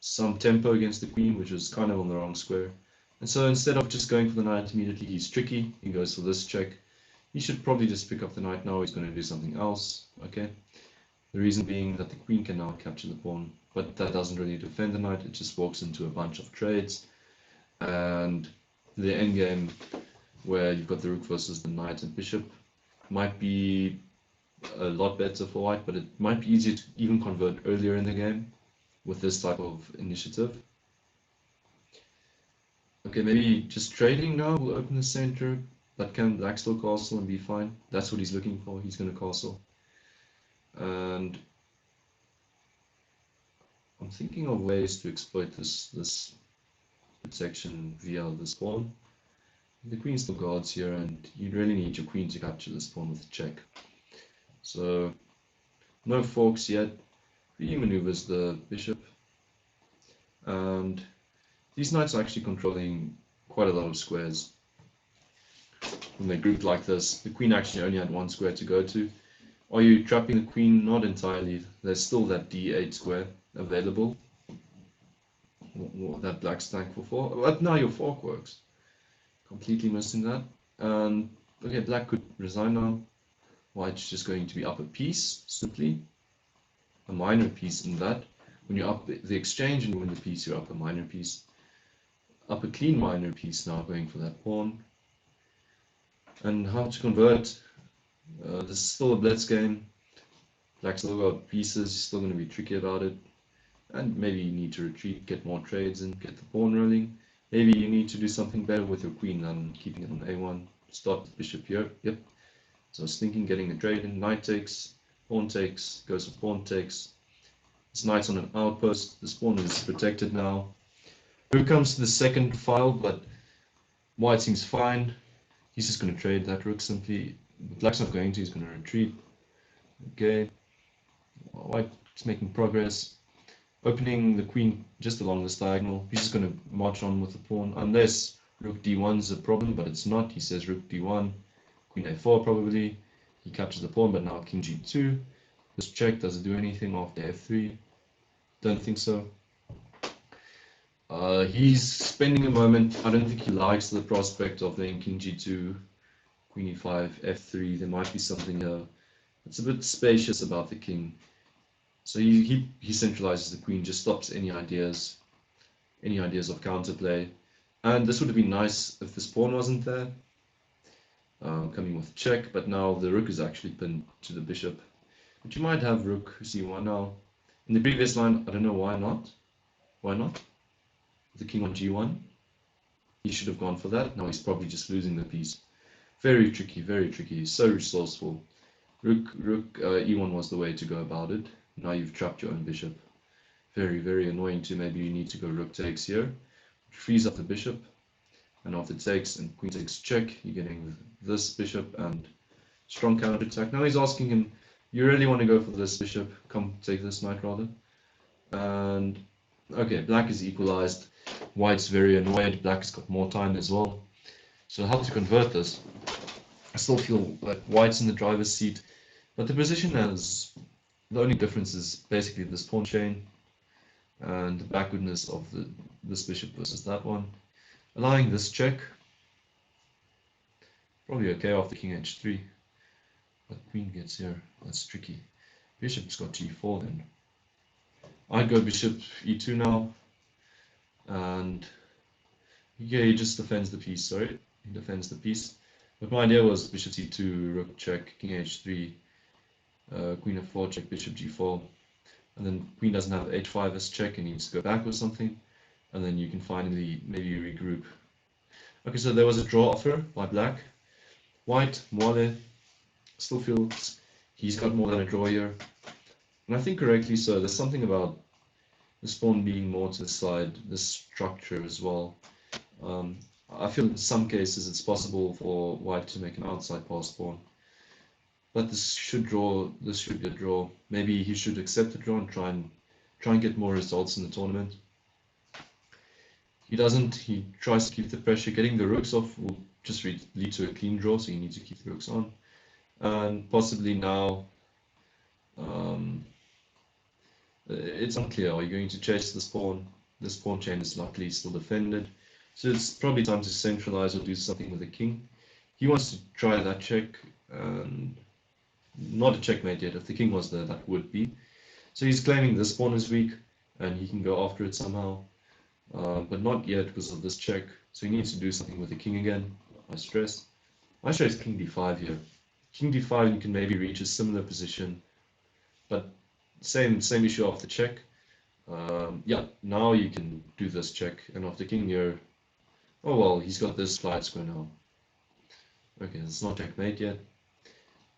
Speaker 1: some tempo against the queen, which was kind of on the wrong square. And so instead of just going for the knight immediately, he's tricky. He goes for this check. He should probably just pick up the knight now. He's going to do something else. Okay. The reason being that the queen can now capture the pawn, but that doesn't really defend the knight. It just walks into a bunch of trades. And the endgame, where you've got the rook versus the knight and bishop, might be a lot better for white, but it might be easier to even convert earlier in the game with this type of initiative. Okay, maybe just trading now will open the center, but can black still castle and be fine? That's what he's looking for. He's going to castle. And I'm thinking of ways to exploit this protection via this pawn. The queen still guards here, and you really need your queen to capture this pawn with a check. So no forks yet. He maneuvers the bishop, and these knights are actually controlling quite a lot of squares. When they're grouped like this, the queen actually only had one square to go to. Are you trapping the queen? Not entirely. There's still that d8 square available that black's thankful for. But now your fork works. Completely missing that. And okay, black could resign now. White's just going to be up a piece, simply. A minor piece in that. When you're up the exchange and you win the piece, you're up a minor piece. Up a clean minor piece now, going for that pawn. And how to convert. This is still a blitz game. Black's still got pieces, still going to be tricky about it. And maybe you need to retreat, get more trades and get the pawn rolling. Maybe you need to do something better with your queen than keeping it on a1. Start the bishop here. Yep. So I was thinking getting a trade in. Knight takes, pawn takes, goes for pawn takes. This knight's on an outpost. This pawn is protected now. Here comes to the second file, but white seems fine. He's just going to trade that rook simply. Black's not going to, he's going to retreat. Okay. White's making progress. Opening the queen just along this diagonal. He's just going to march on with the pawn, unless rook d1 is a problem, but it's not. He says rook d1, queen a4 probably. He captures the pawn, but now king g2. This check, does it do anything after f3? Don't think so. He's spending a moment. I don't think he likes the prospect of playing king g2, queen e5, f3. There might be something here. It's a bit spacious about the king. So he centralizes the queen, just stops any ideas of counterplay. And this would have been nice if this pawn wasn't there, coming with check, but now the rook is actually pinned to the bishop. But you might have rook c1 now. In the previous line, I don't know why not. Why not? The king on g1. He should have gone for that. Now he's probably just losing the piece. Very tricky, so resourceful. Rook e1 was the way to go about it. Now you've trapped your own bishop. Very annoying too. Maybe you need to go rook takes here, which frees up the bishop. And after takes and queen takes check, you're getting this bishop and strong counter attack. Now he's asking him, you really want to go for this bishop? Come take this knight rather. And okay, black is equalized. White's very annoyed. Black has got more time as well. So how to convert this? I still feel like white's in the driver's seat, but the position has. The only difference is basically this pawn chain and the backwardness of this bishop versus that one. Allowing this check. Probably okay after king h3. But queen gets here. That's tricky. Bishop's got g4 then. I'd go bishop e2 now. And yeah, he just defends the piece, sorry. He defends the piece. But my idea was bishop c2, rook check, king h3. Queen f4 check, bishop g4, and then queen doesn't have h5 as check and needs to go back with something, and then you can finally maybe regroup. Okay, so there was a draw offer by black. White, Mwale, still feels he's got more than a draw here, and I think correctly so. There's something about this pawn being more to the side, this structure as well. I feel in some cases it's possible for white to make an outside pass pawn. But this should be a draw. Maybe he should accept the draw and try and get more results in the tournament. He doesn't. He tries to keep the pressure. Getting the rooks off will just lead to a clean draw, so you need to keep the rooks on. And possibly now, it's unclear. Are you going to chase this pawn? This pawn chain is luckily still defended. So it's probably time to centralize or do something with the king. He wants to try that check, and not a checkmate yet. If the king was there, that would be. So he's claiming this pawn is weak, and he can go after it somehow. But not yet because of this check. So he needs to do something with the king again. I stress king d5 here. King d5, you can maybe reach a similar position, but same issue after check. Yeah, now you can do this check, and after king here, oh well, he's got this slide square now. Okay, it's not checkmate yet.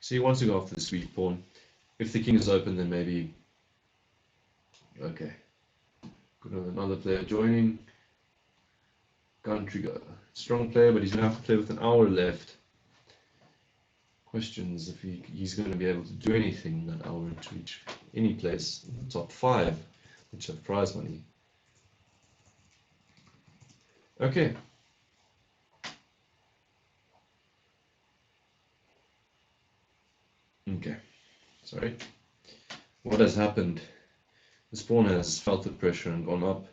Speaker 1: So he wants to go after the sweet pawn. If the king is open, then maybe. Okay. Could have another player joining. Country go. Strong player, but he's going to have to play with an hour left. Questions if he's going to be able to do anything in that hour to reach any place in the top 5, which have prize money. Okay. Okay. Sorry. What has happened? This pawn has felt the pressure and gone up,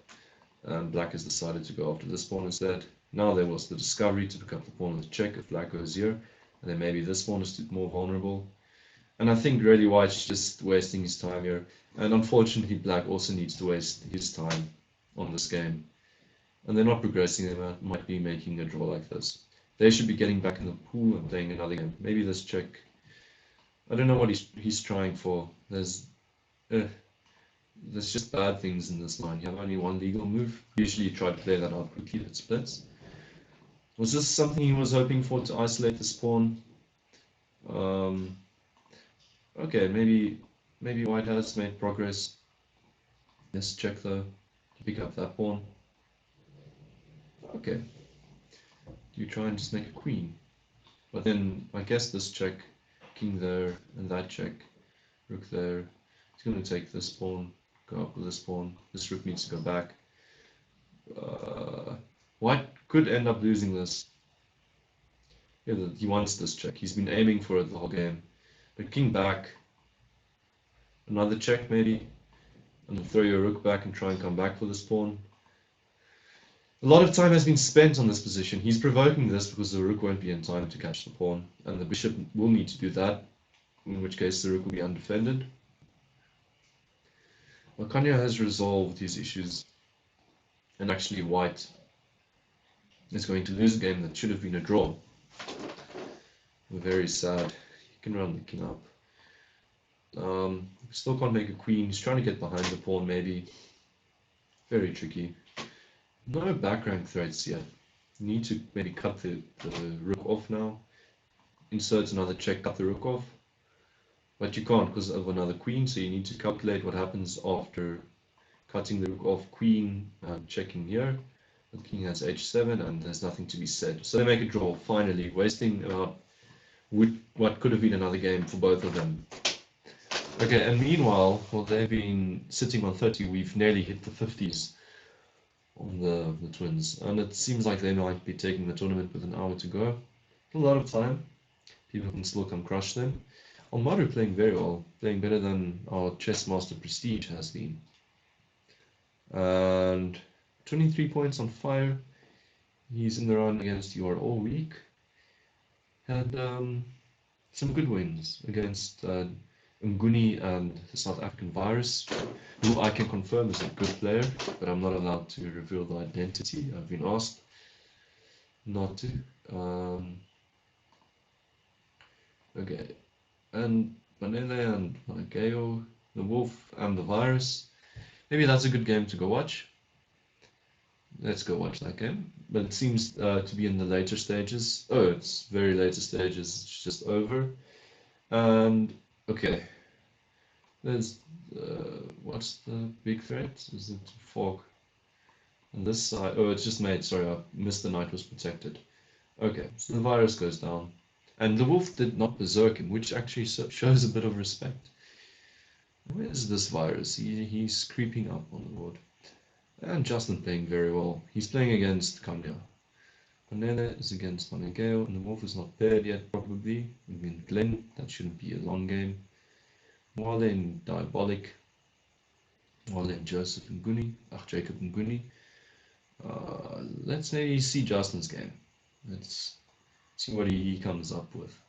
Speaker 1: and black has decided to go after this pawn instead. Now there was the discovery to pick up the pawn with check if black goes here, and then maybe this pawn is more vulnerable. And I think really white's just wasting his time here, and unfortunately black also needs to waste his time on this game. And they're not progressing, they might be making a draw like this. They should be getting back in the pool and playing another game. Maybe this check. I don't know what he's trying for. There's just bad things in this line. You have only one legal move. Usually you try to play that out quickly if it splits. Was this something he was hoping for, to isolate this pawn? Okay, maybe white has made progress. Let's check though, to pick up that pawn. Okay. You try and just make a queen. But then I guess this check, king there, and that check, rook there. He's going to take this pawn, go up with this pawn. This rook needs to go back. White could end up losing this. Yeah, he wants this check. He's been aiming for it the whole game. But king back. Another check maybe. And then throw your rook back and try and come back for this pawn. A lot of time has been spent on this position. He's provoking this because the rook won't be in time to catch the pawn. And the bishop will need to do that. In which case the rook will be undefended. Well, Kanya has resolved his issues. And actually white is going to lose a game that should have been a draw. We're very sad. He can run the king up. Still can't make a queen. He's trying to get behind the pawn maybe. Very tricky. No back rank threats yet. You need to maybe cut the rook off now. Insert another check, cut the rook off. But you can't because of another queen, so you need to calculate what happens after cutting the rook off, queen, checking here. The king has h7 and there's nothing to be said. So they make a draw, finally, wasting about what could have been another game for both of them. Okay, and meanwhile, well, they've been sitting on 30, we've nearly hit the 50s on the twins. And it seems like they might be taking the tournament with an hour to go. A lot of time. People can still come crush them. Almaru playing very well, playing better than our Chess Master Prestige has been. And 23 points on fire. He's in the run against you all week. Had some good wins against Mnguni and the South African Virus, who I can confirm is a good player, but I'm not allowed to reveal the identity. I've been asked not to. Okay, and Manele and Mhango, the Wolf and the Virus. Maybe that's a good game to go watch. Let's go watch that game. But it seems to be in the later stages. Oh, it's very later stages. It's just over. And okay, there's what's the big threat? Is it fork? On this side, oh, it's just made. Sorry, I missed the knight was protected. Okay, so the Virus goes down, and the Wolf did not berserk him, which actually shows a bit of respect. Where is this Virus? He's creeping up on the board. And Justin playing very well. He's playing against Kanya. Manele is against Mhango, and the Wolf is not paired yet, probably. I mean, Glenn, that shouldn't be a long game. Mwale and Diabolic. Mwale and Jacob Mnguni. Let's maybe see Justin's game. Let's see what he comes up with.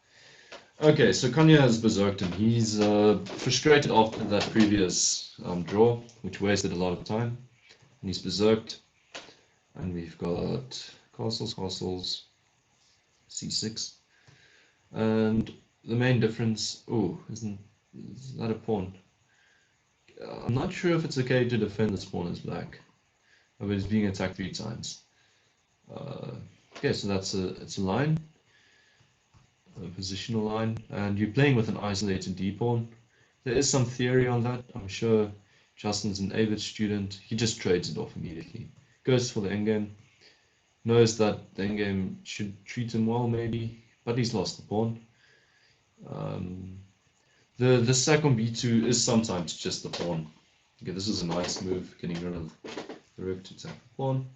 Speaker 1: Okay, so Kanya has berserked him. He's frustrated after that previous draw, which wasted a lot of time. And he's berserked. And we've got castles, c6. And the main difference, is that a pawn? I'm not sure if it's okay to defend this pawn as black. But it's being attacked 3 times. Okay, so it's a line. A positional line, and you're playing with an isolated d-pawn. There is some theory on that. I'm sure Justin's an avid student. He just trades it off immediately. Goes for the endgame. knows that the endgame should treat him well, maybe, but he's lost the pawn. The sack on b2 is sometimes just the pawn. Okay, this is a nice move, getting rid of the rook to attack the pawn.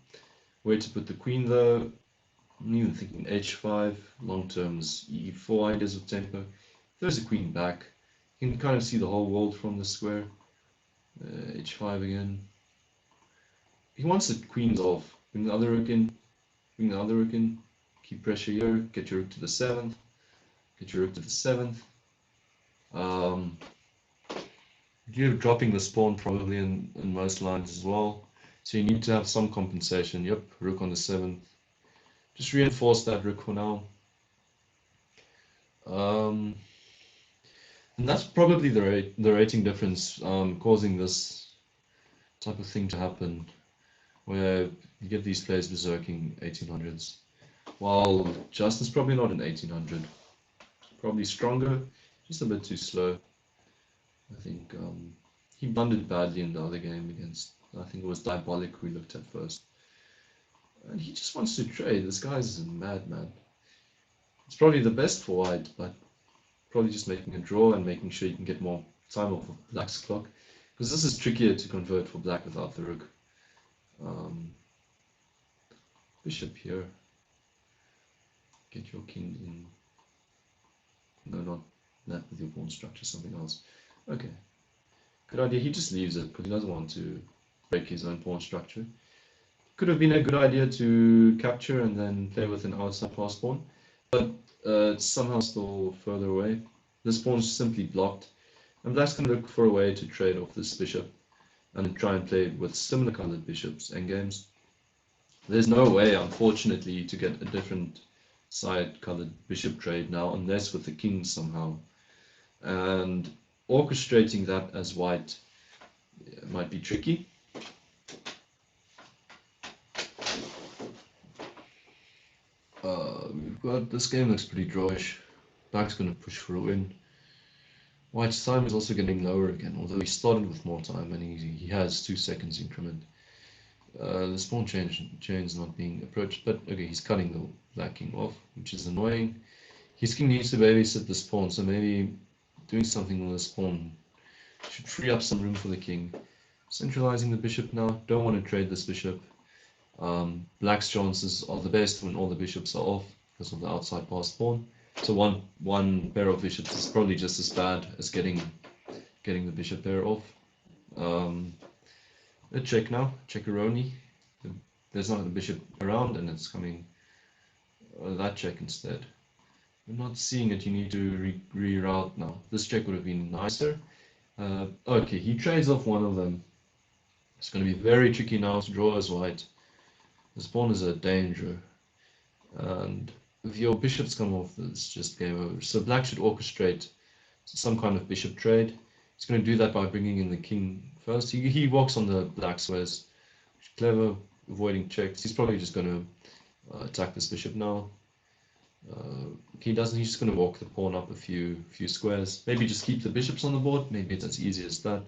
Speaker 1: Where to put the queen though? I'm even thinking h5, long terms e4 ideas of tempo. There's a queen back. You can kind of see the whole world from the square. h5 again. He wants the queens off. Bring the other rook in. Bring the other rook in. Keep pressure here. Get your rook to the 7th. Get your rook to the 7th. You're dropping this pawn probably in most lines as well. So you need to have some compensation. Yep, rook on the 7th. Just reinforce that rook for now. And that's probably the rating difference causing this type of thing to happen, where you get these players berserking 1800s. While Justin's probably not an 1800. Probably stronger, just a bit too slow. I think he blundered badly in the other game against, I think it was Diabolic we looked at first. And he just wants to trade. This guy's a madman. It's probably the best for white, but probably just making a draw and making sure you can get more time off of black's clock. Because this is trickier to convert for black without the rook. Bishop here. Get your king in. No, not that with your pawn structure, something else. Okay. Good idea. He just leaves it because he doesn't want to break his own pawn structure. Could have been a good idea to capture and then play with an outside pass pawn, but it's somehow still further away. This pawn's simply blocked, and black's going to look for a way to trade off this bishop and try and play with similar colored bishops endgames. There's no way, unfortunately, to get a different side colored bishop trade now, unless with the king somehow. And orchestrating that as white might be tricky. We've got, this game looks pretty drawish. Black's going to push for a win. White's time is also getting lower again, although he started with more time and he has 2 seconds increment. This pawn chain's not being approached, but okay, he's cutting the black king off, which is annoying. His king needs to babysit this pawn, so maybe doing something with this pawn should free up some room for the king. Centralizing the bishop now, don't want to trade this bishop. Black's chances are the best when all the bishops are off because of the outside passed pawn. So one pair of bishops is probably just as bad as getting the bishop pair off. A check now, checkeroni. There's not a bishop around and it's coming that check instead. I'm not seeing it, you need to reroute now. This check would have been nicer. Okay, he trades off one of them. It's going to be very tricky now to draw as white. This pawn is a danger. And if your bishops come off, it's just game over. So black should orchestrate some kind of bishop trade. He's going to do that by bringing in the king first. He walks on the black squares. Clever, avoiding checks. He's probably just going to attack this bishop now. He doesn't. He's just going to walk the pawn up a few squares. Maybe just keep the bishops on the board. Maybe it's as easy as that.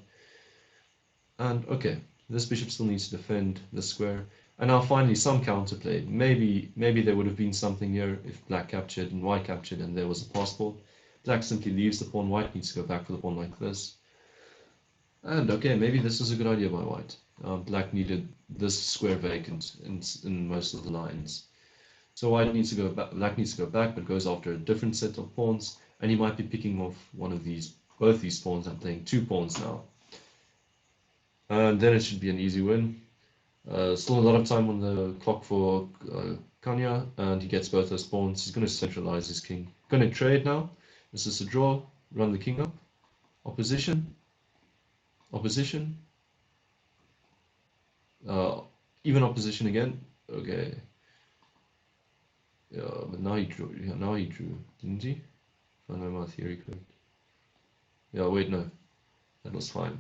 Speaker 1: And okay, this bishop still needs to defend this square. And now finally some counterplay. Maybe there would have been something here if black captured and white captured and there was a passport. Black simply leaves the pawn. White needs to go back for the pawn like this. And okay, maybe this is a good idea by white. Black needed this square vacant in most of the lines. So white needs to go back. Black needs to go back, but goes after a different set of pawns, and he might be picking off both these pawns and playing 2 pawns now. And then it should be an easy win. Still a lot of time on the clock for Kanya, and he gets both those pawns. He's going to centralize his king. Going to trade now. This is a draw. Run the king up. Opposition. Opposition. Even opposition again. Okay. Yeah, but now he drew. Yeah, now he drew, didn't he? If I know my theory correct. Yeah, wait, no. That was fine.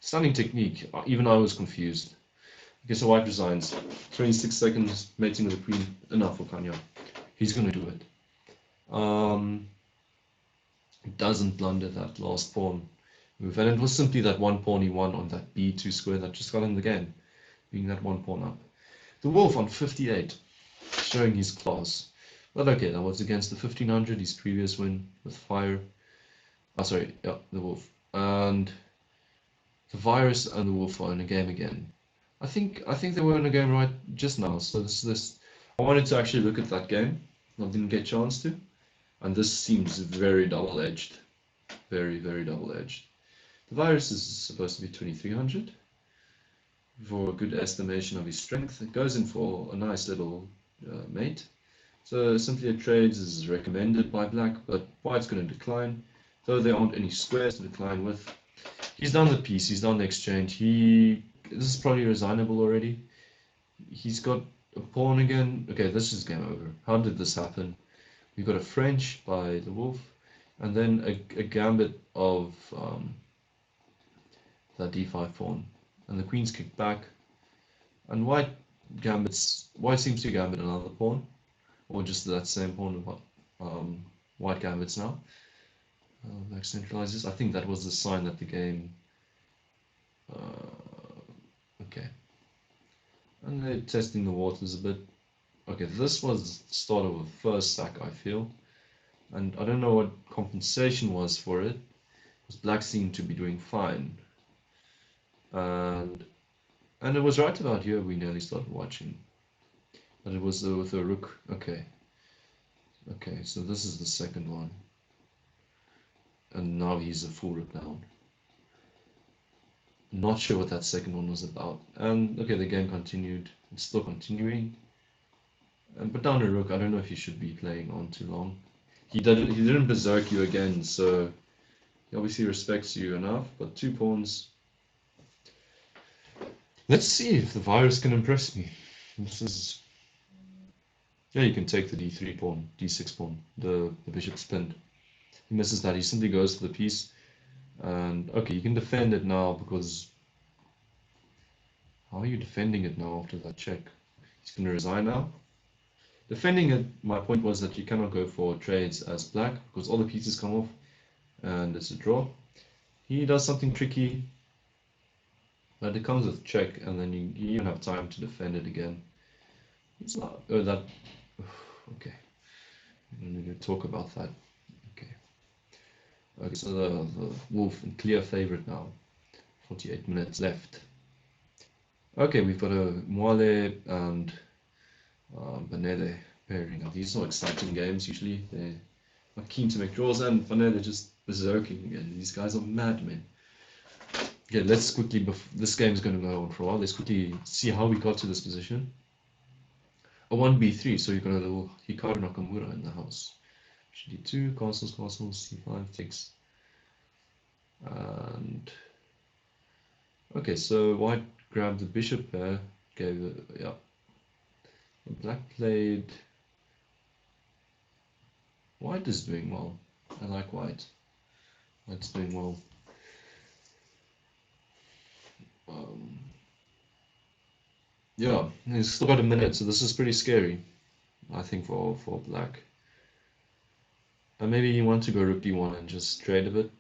Speaker 1: Stunning technique. Even I was confused. Okay, so white resigns. 26 seconds, mating with the queen. Enough for Kanya. He's going to do it. He doesn't blunder that last pawn move. And it was simply that one pawn he won on that b2 square that just got in the game. Being that one pawn up. The wolf on 58. showing his class. But okay, that was against the 1500, his previous win with Fire. Oh, sorry, yeah, the Wolf. And the Virus and the Wolf are in a game again. I think they were in a game right just now. So this I wanted to actually look at that game. I didn't get a chance to. And this seems very double-edged. Very, very double-edged. The Virus is supposed to be 2300 for a good estimation of his strength. It goes in for a nice little mate. So simply a trade is recommended by black, but white's going to decline, though there aren't any squares to decline with. He's done the piece, he's done the exchange. This is probably resignable already. He's got a pawn again. Okay, this is game over. How did this happen? We've got a French by the Wolf, and then a gambit of that d5 pawn, and the queen's kicked back, and white seems to gambit another pawn, or just that same pawn of white gambits now. Black centralizes. I think that was the sign that the game. Okay, and they're testing the waters a bit. Okay, this was the start of a first sack, I feel, and I don't know what compensation was for it, because black seemed to be doing fine, and it was right about here we nearly started watching, but it was with a rook. Okay, so this is the second one, and now he's a full rook down. Not sure what that second one was about, and okay, the game continued. It's still continuing. And put down a rook. I don't know if you should be playing on too long. He didn't berserk you again, so he obviously respects you enough. But 2 pawns. Let's see if the Virus can impress me. This is, yeah, you can take the d3 pawn, d6 pawn. The bishop's pinned. He misses that. He simply goes for the piece. And okay, you can defend it now, because how are you defending it now after that check? He's going to resign now. Defending it, my point was that you cannot go for trades as black, because all the pieces come off and it's a draw. He does something tricky, but it comes with check, and then you even have time to defend it again. It's not, oh, that, okay, I'm going to talk about that. Okay, so the Wolf in clear favorite now, 48 minutes left. Okay, we've got a Mwale and Banele pairing. These are exciting games usually. They're not keen to make draws, and Banele just berserking again. These guys are madmen. Okay, let's quickly, this game is going to go on for a while. Let's quickly see how we got to this position. A 1b3, so you've got a little Hikaru Nakamura in the house. d2, castles, c5 takes. And okay, so white grabbed the bishop pair, gave it, yeah. Black played. White is doing well. I like white. White's doing well. Yeah, he's still got a minute, so this is pretty scary, I think, for black. And maybe you want to go rook d1 and just trade a bit.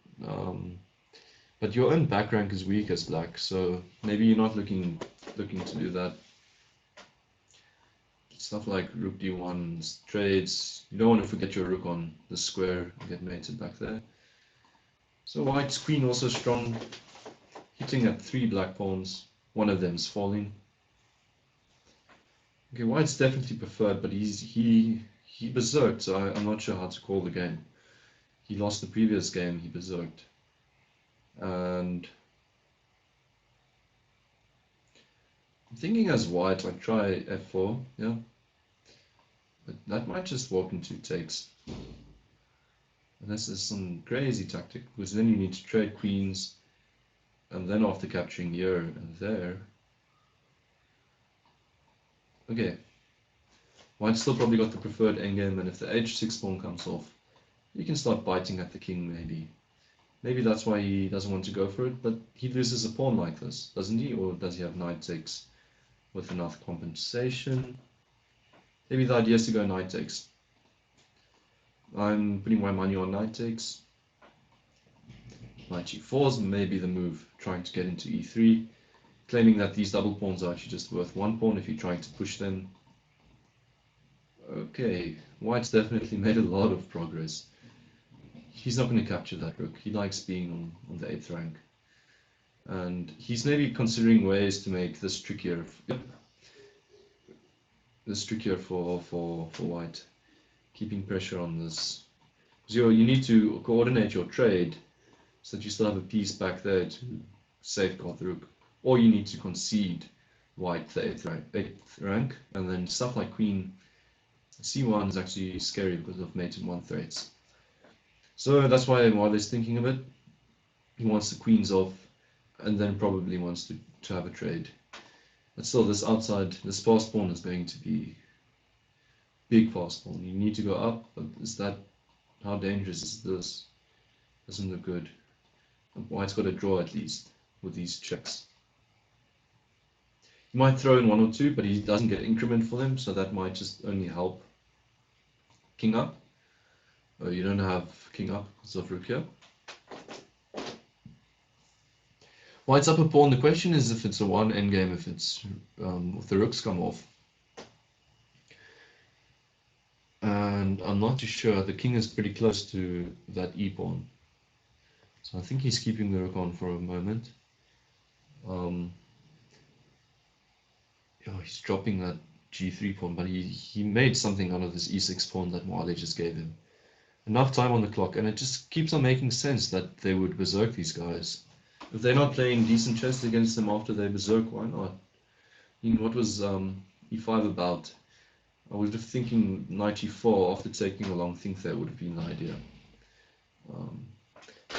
Speaker 1: But your own back rank is weak as black, so maybe you're not looking to do that. Stuff like rook d1 trades. You don't want to forget your rook on the square and get mated back there. So white's queen also strong, hitting at 3 black pawns. One of them's falling. Okay, white's definitely preferred, but he berserked, so I'm not sure how to call the game. He lost the previous game, he berserked. And I'm thinking as white, I try f4, yeah. But that might just walk into takes. Unless there's some crazy tactic, because then you need to trade queens, and then after capturing here and there. Okay. White's still probably got the preferred endgame, and if the h6 pawn comes off, you can start biting at the king maybe. Maybe that's why he doesn't want to go for it, but he loses a pawn like this, doesn't he? Or does he have knight takes with enough compensation? Maybe the idea is to go knight takes. I'm putting my money on knight takes. Knight g4 is maybe the move, trying to get into e3, claiming that these double pawns are actually just worth 1 pawn if you're trying to push them. Okay, White's definitely made a lot of progress. He's not going to capture that rook. He likes being on the 8th rank. And he's maybe considering ways to make this trickier. Yep. This trickier for White. Keeping pressure on this. Because you need to coordinate your trade so that you still have a piece back there to safeguard the rook. Or you need to concede White the 8th rank. And then stuff like Queen C1 is actually scary because of mate in 1 threats. So that's why Mwale is thinking of it. He wants the queens off and then probably wants to have a trade. But still, this fast pawn is going to be big fast pawn. You need to go up, but how dangerous is this? Doesn't look good. White's got a draw at least with these checks. He might throw in 1 or 2, but he doesn't get increment for them, so that might just only help. King up. Oh, you don't have king up because of rook here. White's up a pawn. The question is if it's a 1 endgame, if the rooks come off. And I'm not too sure. The king is pretty close to that e pawn. So I think he's keeping the rook on for a moment. He's dropping that g3 pawn, but he made something out of this e6 pawn that Mwale just gave him. Enough time on the clock, and it just keeps on making sense that they would berserk these guys. If they're not playing decent chess against them after they berserk, why not? I mean, what was e5 about? I was just thinking knight e4 after taking a long think there would have been the idea.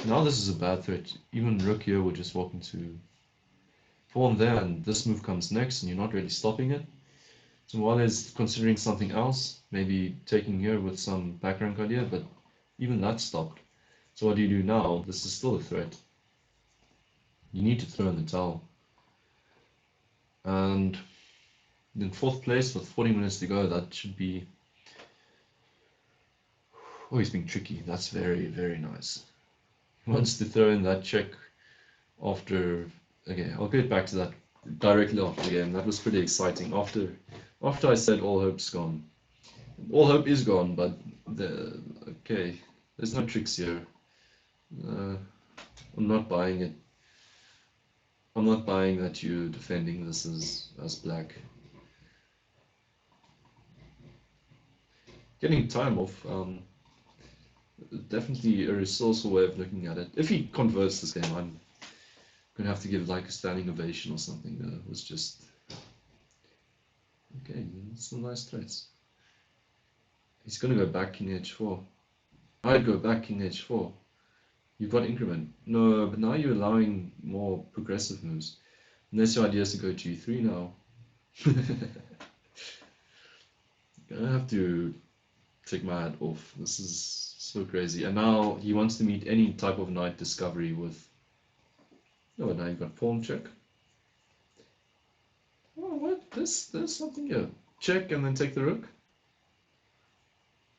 Speaker 1: Now this is a bad threat. Even rook here would just walk into pawn there, and this move comes next, and you're not really stopping it. So Mwale is considering something else, maybe taking here with some back rank idea, but even that stopped. So what do you do now? This is still a threat. You need to throw in the towel. And in 4th place with 40 minutes to go, that should be... Oh, he's being tricky. That's very, very nice. He wants to throw in that check after... Okay, I'll get back to that directly after the game. That was pretty exciting. After I said all hope's gone. All hope is gone, but okay, there's no tricks here. I'm not buying it. I'm not buying that you're defending this as black. Getting time off, definitely a resourceful way of looking at it. If he converts this game, I'm gonna have to give like a standing ovation or something. It was just okay. Some nice threats. He's gonna go back king h4. I'd go back king h4. You've got increment. No, but now you're allowing more progressive moves. Unless your idea is to go g3 now. Gonna have to take my hat off. This is so crazy. And now he wants to meet any type of knight discovery with... Oh, now you've got pawn check. Oh, what? There's something here. Check and then take the rook.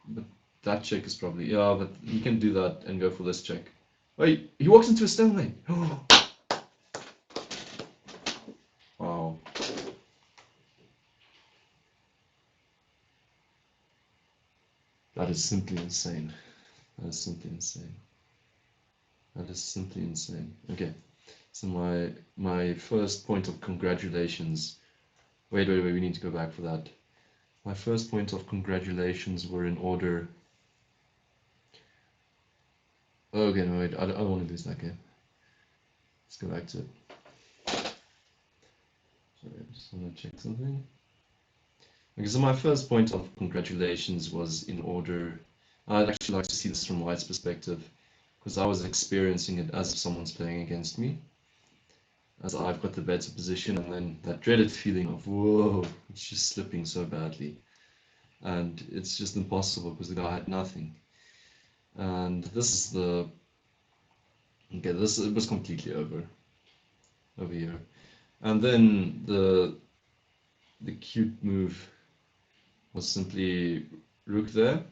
Speaker 1: But that check is probably... Yeah, but he can do that and go for this check. Wait, he walks into a stalemate. Wow. That is simply insane. That is simply insane. That is simply insane. Okay, so my first point of congratulations. Wait, we need to go back for that. My first point of congratulations were in order. Okay, no, wait, I don't want to lose that game. Let's go back to it. Sorry, I just want to check something. Okay, so my first point of congratulations was in order. I'd actually like to see this from White's perspective, because I was experiencing it as if someone's playing against me, as I've got the better position, and then that dreaded feeling of, whoa, it's just slipping so badly. And it's just impossible because the guy had nothing. And this is the... Okay, it was completely over here. And then the cute move was simply rook there.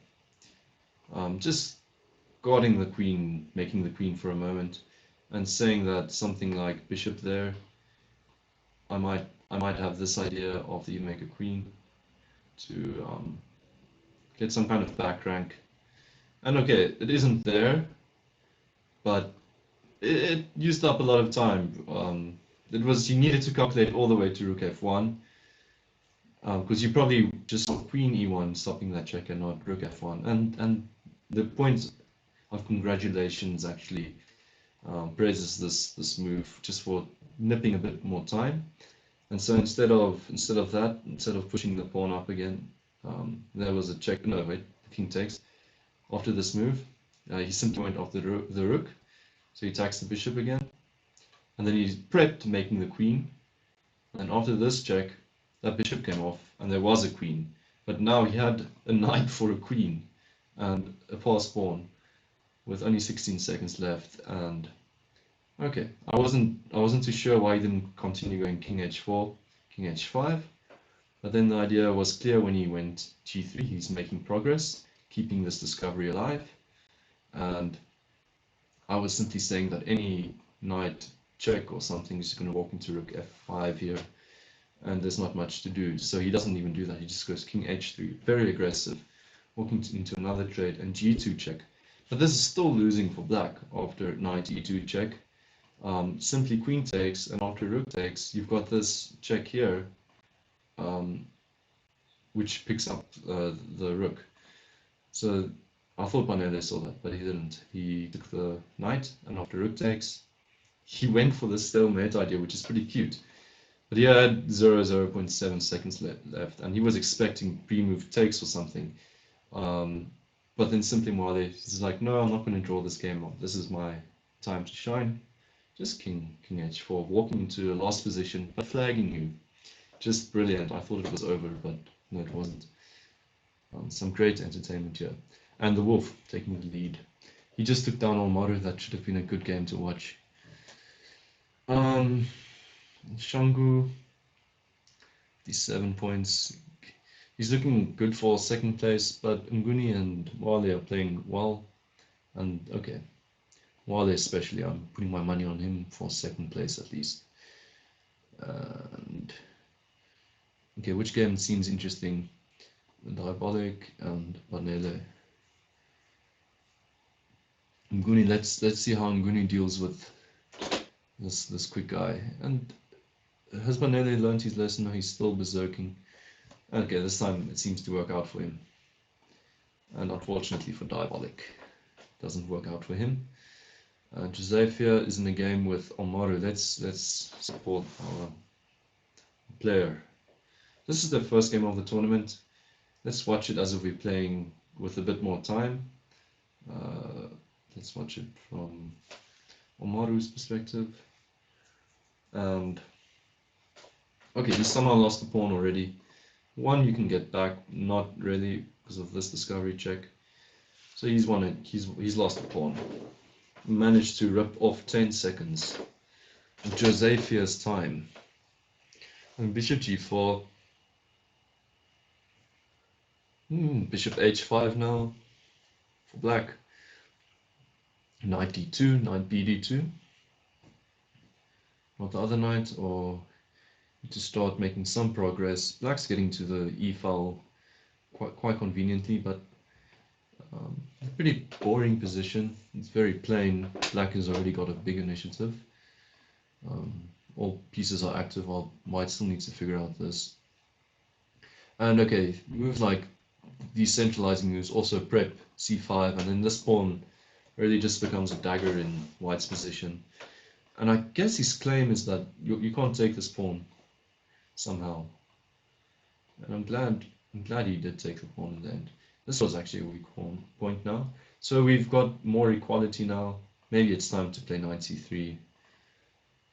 Speaker 1: Just guarding the queen, making the queen for a moment, and saying that something like bishop there, I might have this idea after you make a queen to get some kind of back rank. And okay, it isn't there, but it used up a lot of time. You needed to calculate all the way to rook f1, because you probably just saw queen e1 stopping that check and not rook f1. And the point of congratulations actually praises this move just for nipping a bit more time. And so instead of pushing the pawn up again, there was a check. No, wait, the king takes. After this move, he simply went off the rook, so he attacks the bishop again, and then he prepped making the queen. And after this check, that bishop came off, and there was a queen. But now he had a knight for a queen and a passed pawn with only 16 seconds left. And okay, I wasn't too sure why he didn't continue going king h4, king h5. But then the idea was clear when he went g3. He's making progress, keeping this discovery alive. And I was simply saying that any knight check or something is going to walk into rook f5 here, and there's not much to do. So he doesn't even do that. He just goes king h3, very aggressive, walking into another trade, and g2 check. But this is still losing for black after knight e2 check. Simply queen takes, and after rook takes, you've got this check here, which picks up the rook. So I thought Mwale saw that, but he didn't. He took the knight, and after rook takes, he went for the stalemate idea, which is pretty cute. But he had 0.7 seconds left, and he was expecting pre-move takes or something. But then simply Mwale, he's like, no, I'm not going to draw this game off. This is my time to shine. Just king h4, walking into a lost position, but flagging you. Just brilliant. I thought it was over, but no, it wasn't. Some great entertainment here. And the wolf taking the lead. He just took down Khumalo. That should have been a good game to watch. Mhango, 57 points. He's looking good for second place, but Mnguni and Mwale are playing well. And okay, Mwale especially, I'm putting my money on him for second place at least. And okay, which game seems interesting? Diabolic and Mwale. Mnguni, let's see how Mnguni deals with this quick guy. And has Mwale learned his lesson? No, he's still berserking. Okay, this time it seems to work out for him. And unfortunately for Diabolic, it doesn't work out for him. Josephia is in a game with Khumalo. Let's support our player. This is the first game of the tournament. Let's watch it as if we're playing with a bit more time. Let's watch it from Khumalo's perspective. And okay, he somehow lost the pawn already. One you can get back, not really because of this discovery check. So he's won it. He's lost the pawn. Managed to rip off 10 seconds of Josephia's time. And bishop g4. Bishop h5 now for black. Knight d2, knight bd2. Not the other knight, or to start making some progress. Black's getting to the e file quite conveniently, but a pretty boring position. It's very plain. Black has already got a big initiative. All pieces are active, while white still needs to figure out this. And okay, moves like decentralizing moves also prep c5, and then this pawn really just becomes a dagger in white's position. And I guess his claim is that you can't take this pawn somehow. And I'm glad he did take the pawn in the end. This was actually a weak point now. So we've got more equality now. Maybe it's time to play knight c3,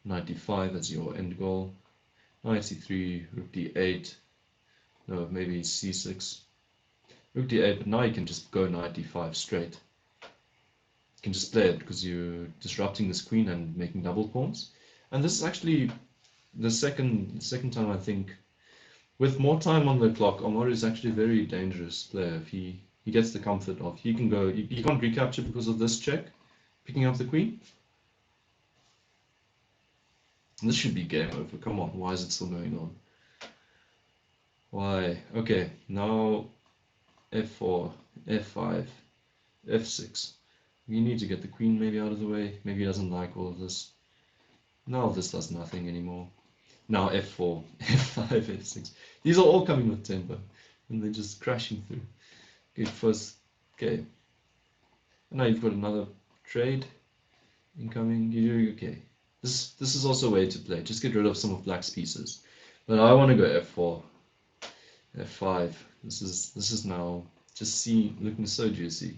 Speaker 1: knight d5 as your end goal. Knight c3, rook d8. No, maybe c6. Rook d8, but now you can just go knight d5 straight. You can just play it because you're disrupting this queen and making double pawns. And this is actually the second time, I think, with more time on the clock, Khumalo is actually a very dangerous player. If he gets the comfort of, he can't recapture because of this check, picking up the queen. And this should be game over. Come on, why is it still going on? Why? Okay, now f4, f5, f6. You need to get the queen maybe out of the way. Maybe he doesn't like all of this. Now this does nothing anymore. Now f4, f5, f6. These are all coming with tempo, and they're just crashing through. Okay, first, okay. And now you've got another trade incoming. You're doing okay. This is also a way to play. Just get rid of some of black's pieces. But I want to go f4, f5. This is now just looking so juicy.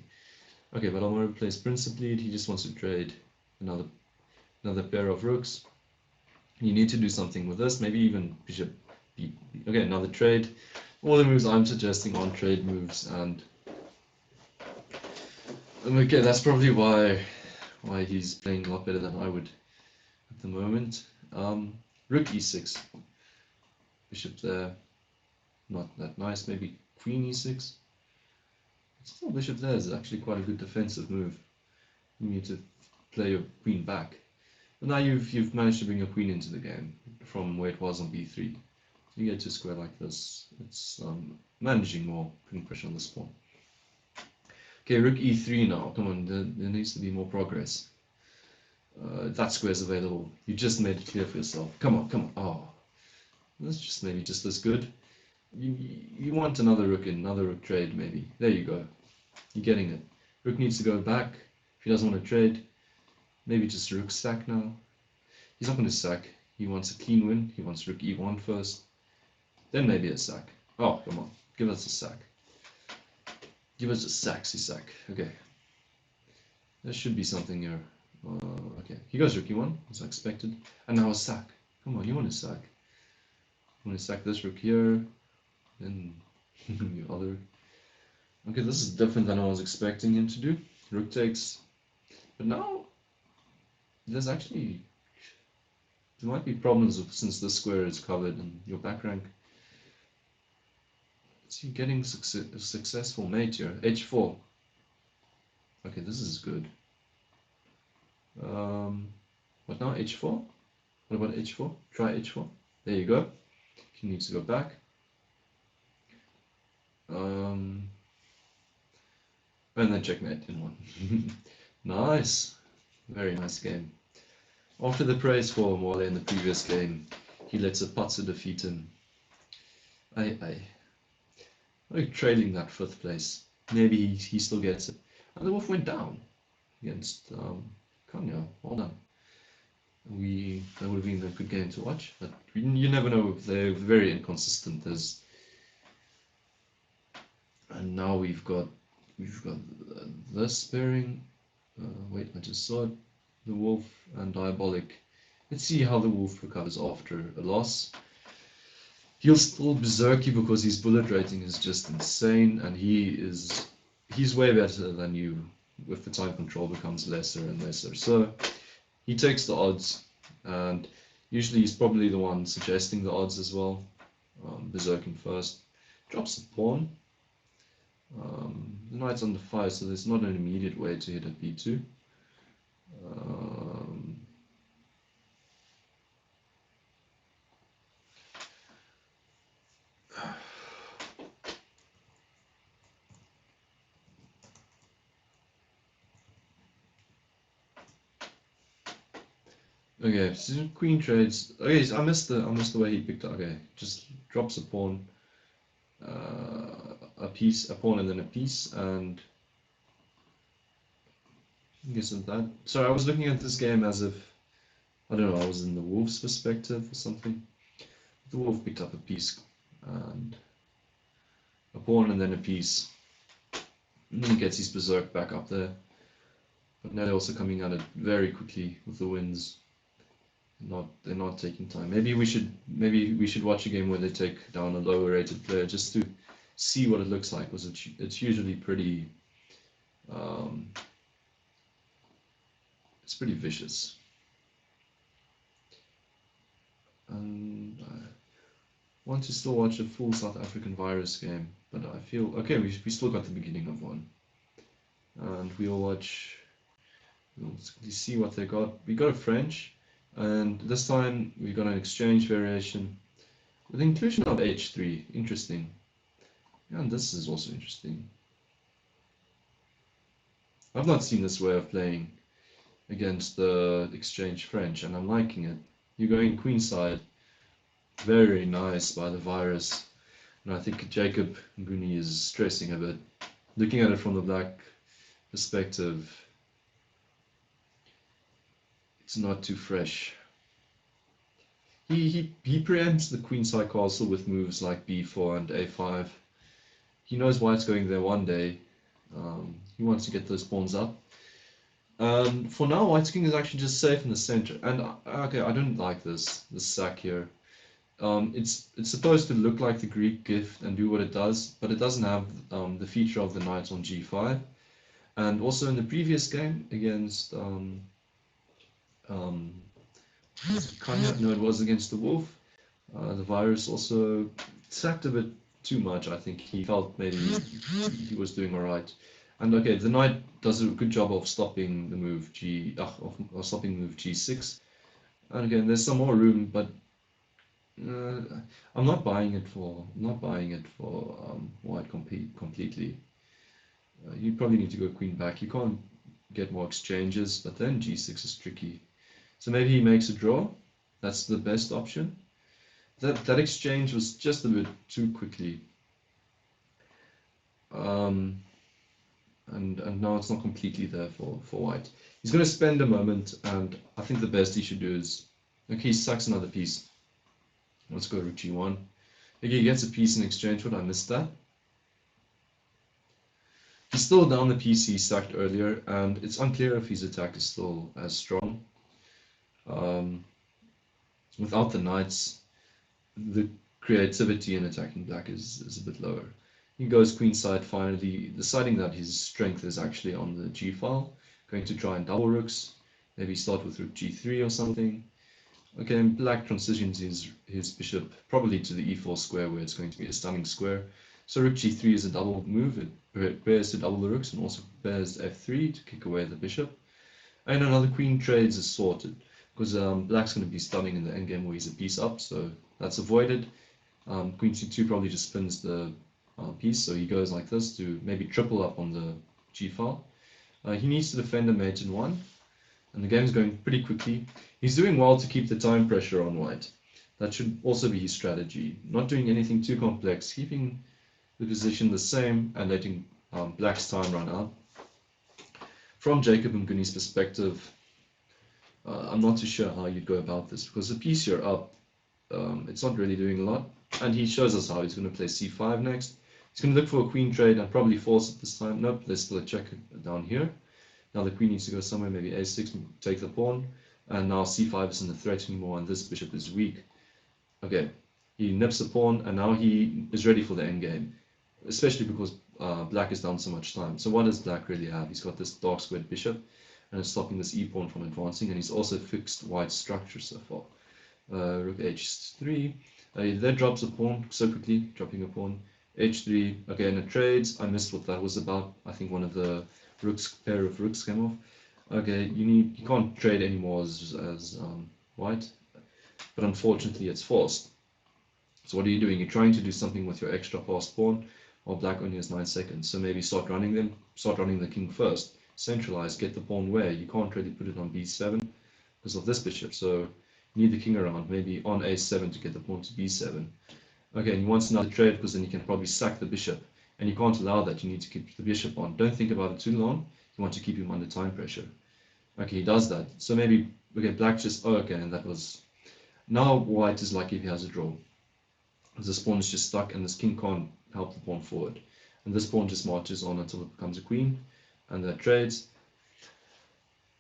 Speaker 1: Okay, but I'm going to replace principally. He just wants to trade another pair of rooks. You need to do something with this. Maybe even bishop b. Okay, another trade. All the moves I'm suggesting aren't trade moves, and okay, that's probably why he's playing a lot better than I would at the moment. Rook e6, bishop there, not that nice. Maybe queen e6. Still, bishop there is actually quite a good defensive move. You need to play your queen back. But now you've managed to bring your queen into the game from where it was on b3. You get to a square like this. It's managing more, putting pressure on this pawn. Okay, rook e3 now. Come on, there needs to be more progress. That square's available. You just made it clear for yourself. Come on, come on. Oh, that's just maybe just as good. You want another rook in, another rook trade maybe. There you go. You're getting it. Rook needs to go back. If he doesn't want to trade, maybe just rook sack now. He's not going to sack. He wants a clean win. He wants rook e1 first. Then maybe a sack. Oh, come on. Give us a sack. Give us a sexy sack. Okay. There should be something here. Okay. He goes rook e1, as I expected. And now a sack. Come on, you want to sack. You want to sack this rook here. Then the other. Okay, this is different than I was expecting him to do. Rook takes. But now, there's actually. There might be problems since this square is covered in your back rank. So you're getting a successful mate here. h4. Okay, this is good. What now? h4? What about h4? Try h4. There you go. He needs to go back. And then checkmate in one. Nice. Very nice game. After the praise for Mwale in the previous game, he lets a Patsu defeat him. Trailing that 5th place. Maybe he still gets it. And the wolf went down against Kanya. Well done. That would have been a good game to watch, but you never know. They're very inconsistent. And now we've got this pairing. Wait, I just saw it. The wolf and diabolic. Let's see how the wolf recovers after a loss. He'll still berserk you because his bullet rating is just insane, and he's way better than you. With the time control becomes lesser and lesser. So he takes the odds, and usually he's probably the one suggesting the odds as well. Berserking first, drops the pawn. The knight's under fire, so there's not an immediate way to hit at b2. Okay, so queen trades. Okay, so I missed the way he picked up. Okay, just drops a pawn, a pawn, and then a piece, and I guess that. So I was looking at this game as if I don't know. I was in the wolf's perspective or something. The wolf picked up a piece and a pawn, and then a piece, and then he gets his berserk back up there. But now they're also coming at it very quickly with the wins. They're not taking time. Maybe we should watch a game where they take down a lower rated player just to see what it looks like, because it's usually pretty it's pretty vicious. And I want to still watch a full South African virus game, but I feel okay. We still got the beginning of one, and we'll see what they got. We got a French. And this time we got an exchange variation with the inclusion of h3. Interesting. And this is also interesting. I've not seen this way of playing against the exchange French, and I'm liking it. You're going queenside. Very nice by the virus. And I think Jacob Mnguni is stressing a bit. Looking at it from the black perspective, it's not too fresh. He preempts the queenside castle with moves like b4 and a5. He knows white's going there one day. He wants to get those pawns up. For now, white's king is actually just safe in the center. And okay, I don't like this sack here. It's supposed to look like the Greek gift and do what it does, but it doesn't have the feature of the knight on g5. And also in the previous game against no, it was against the wolf. The virus also sacked a bit too much. I think he felt maybe he was doing all right. And okay, the knight does a good job of stopping the move stopping move g6. And again, there's some more room, but I'm not buying it for white completely. You probably need to go queen back. You can't get more exchanges, but then g6 is tricky. So maybe he makes a draw. That's the best option. That exchange was just a bit too quickly. And now it's not completely there for white. He's going to spend a moment, and I think the best he should do is, okay, he sacks another piece. Let's go rook g1. Okay, he gets a piece in exchange for it. I missed that. He's still down the piece he sacked earlier, and it's unclear if his attack is still as strong. Without the knights, the creativity in attacking black is a bit lower. He goes queenside finally, deciding that his strength is actually on the g file. Going to try and double rooks, maybe start with rook g3 or something. Okay, and black transitions his bishop probably to the e4 square, where it's going to be a stunning square. So rook g3 is a double move. It prepares to double the rooks and also prepares f3 to kick away the bishop. And another queen trades is sorted, because black's going to be stunning in the endgame where he's a piece up, so that's avoided. Queen c2 probably just spins the piece, so he goes like this to maybe triple up on the g file. He needs to defend a mate in 1, and the game's going pretty quickly. He's doing well to keep the time pressure on white. That should also be his strategy. Not doing anything too complex, keeping the position the same and letting black's time run out. From Jacob Mnguni's perspective, I'm not too sure how you'd go about this, because the piece you're up, it's not really doing a lot. And he shows us how he's going to play c5 next. He's going to look for a queen trade and probably force it this time. Nope, there's still a check down here. Now the queen needs to go somewhere, maybe a6, take the pawn. And now c5 isn't a threat anymore, and this bishop is weak. Okay, he nips the pawn, and now he is ready for the endgame, especially because black is down so much time. So what does black really have? He's got this dark squared bishop, and it's stopping this e-pawn from advancing, and he's also fixed white's structure so far. Rook h3, that drops a pawn so quickly, dropping a pawn. h3, okay, and it trades. I missed what that was about. I think one of the pair of rooks came off. Okay, you can't trade anymore as white, but unfortunately it's forced. So what are you doing? You're trying to do something with your extra fast pawn, while black only has 9 seconds. So maybe start running the king first. Centralize, get the pawn where you can't really put it on b7 because of this bishop. So you need the king around, maybe on a7 to get the pawn to b7. Okay, and he wants another trade because then you can probably sack the bishop, and you can't allow that. You need to keep the bishop on. Don't think about it too long. You want to keep him under time pressure. Okay, he does that. So maybe, okay, black just, oh, okay, and that was, now white is lucky if he has a draw. This pawn is just stuck, and this king can't help the pawn forward. And this pawn just marches on until it becomes a queen, and that trades.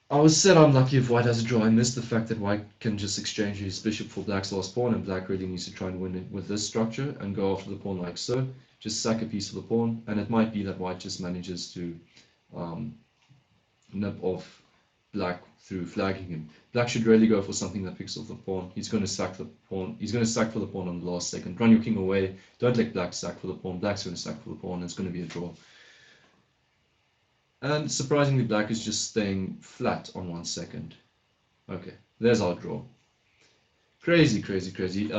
Speaker 1: I was said unlucky if white has a draw. I missed the fact that white can just exchange his bishop for black's last pawn, and black really needs to try and win it with this structure and go after the pawn like so. Just sack a piece of the pawn, and it might be that white just manages to nip off black through flagging him. Black should really go for something that picks off the pawn. He's going to sack the pawn. He's going to sack for the pawn on the last second. Run your king away. Don't let black sack for the pawn. Black's going to sack for the pawn. It's going to be a draw. And surprisingly, black is just staying flat on 1 second. Okay, there's our draw. Crazy, crazy, crazy.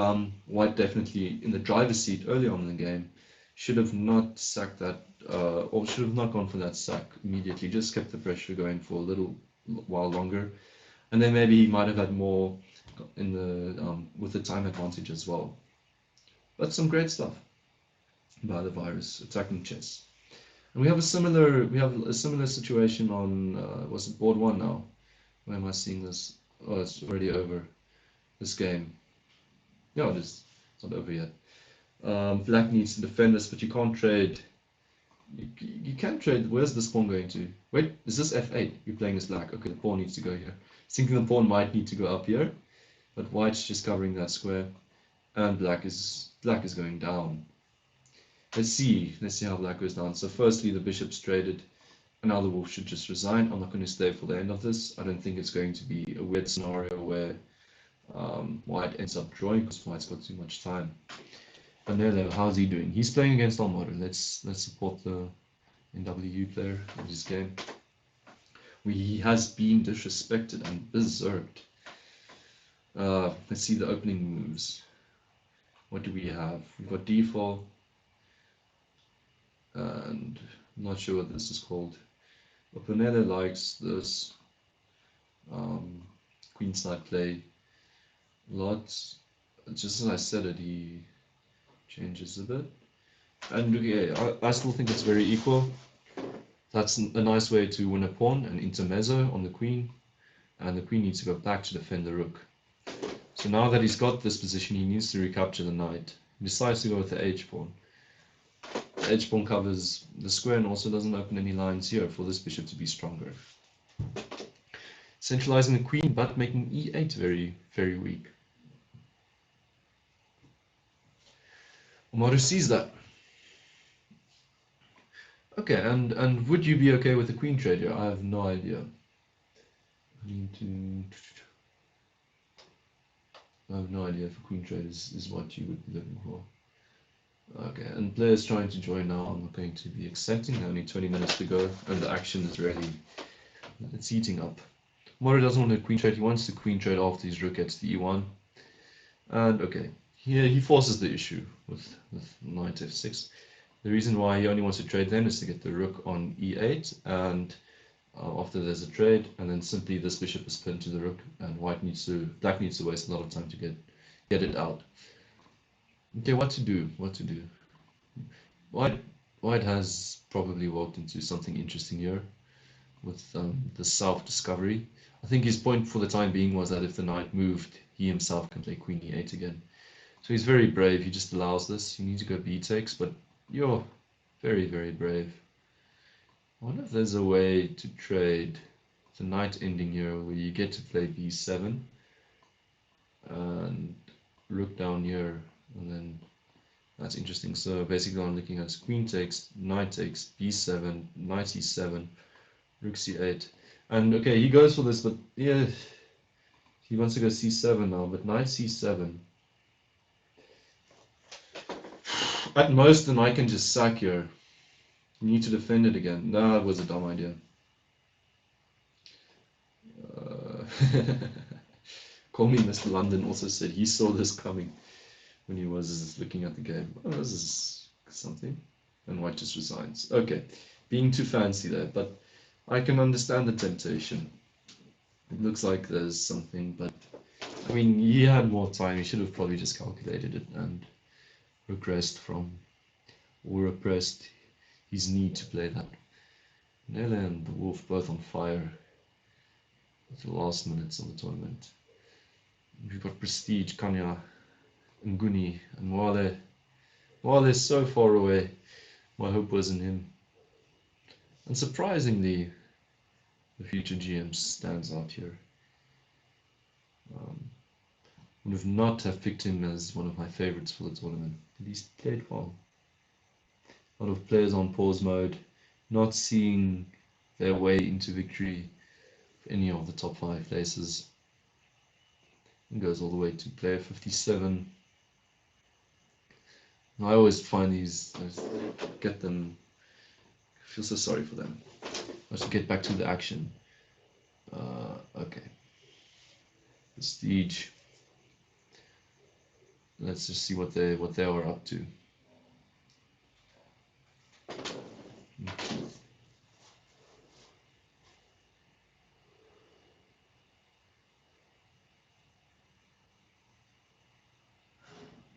Speaker 1: White definitely in the driver's seat early on in the game. Should have not sacked that, or should have not gone for that sack immediately. Just kept the pressure going for a little while longer, and then maybe he might have had more in the with the time advantage as well. But some great stuff by the virus attacking chess. And we have a similar situation on was it board one now? Where am I seeing this? Oh, it's already over. This game. Yeah, it is. It's not over yet. Black needs to defend this, but you can't trade. You can trade. Where's this pawn going to? Wait, is this f8? You're playing as black. Okay, the pawn needs to go here. Thinking the pawn might need to go up here, but white's just covering that square, and black is going down. Let's see how black goes down. So firstly, the bishop's traded, and now the wolf should just resign. I'm not going to stay for the end of this. I don't think it's going to be a weird scenario where white ends up drawing because white's got too much time. Vanilla, how's he doing? He's playing against Almodar. Let's support the NWU player of this game. He has been disrespected and berserked. Let's see the opening moves. What do we have? We've got d4, and I'm not sure what this is called. Vanilla likes this queenside play a lot. Just as I said it, he changes a bit, and okay, I still think it's very equal. That's a nice way to win a pawn, an intermezzo on the queen, and the queen needs to go back to defend the rook. So now that he's got this position, he needs to recapture the knight. He decides to go with the h-pawn. The h-pawn covers the square and also doesn't open any lines here for this bishop to be stronger. Centralizing the queen, but making e8 very, very weak. Omaru sees that. Okay, and would you be okay with the queen trade here? I have no idea. I have no idea if a queen trade is what you would be looking for. Okay, and players trying to join now. I'm not going to be accepting. Only 20 minutes to go, and the action is really, it's heating up. Moro doesn't want a queen trade. He wants to queen trade after his rook gets the e1. And okay, here he forces the issue with knight f6. The reason why he only wants to trade then is to get the rook on e8, and after there's a trade, and then simply this bishop is pinned to the rook, and black needs to waste a lot of time to get it out. Okay, what to do? White has probably walked into something interesting here with the self-discovery. I think his point for the time being was that if the knight moved, he himself can play queen e8 again. So he's very brave. He just allows this. You need to go b takes, but you're very, very brave. I wonder if there's a way to trade the knight ending here where you get to play b7 and rook down here, and then that's interesting. So basically I'm looking at queen takes, knight takes, b7, knight e7, rook c8. And okay, he goes for this, but yeah, he wants to go c7 now, but knight c7. At most, the knight can just sack here. You need to defend it again. No, that was a dumb idea. Call Me Mr. London also said he saw this coming when he was looking at the game. Oh, this is something. And white just resigns. Okay, being too fancy there, but I can understand the temptation. It looks like there's something, but I mean, he had more time. He should have probably just calculated it and repressed his need to play that. Nele and the wolf both on fire at the last minutes of the tournament. We've got Prestige, Kanya, Mnguni, and Mwale. Mwale is so far away. My hope was in him. And surprisingly, the future GM stands out here. Would have not have picked him as one of my favorites for the tournament. But he's played well. A lot of players on pause mode, not seeing their way into victory for any of the top 5 places. It goes all the way to player 57. And I always find these, I get them, I feel so sorry for them. Let's get back to the action. Okay. Prestige. Let's just see what they are up to.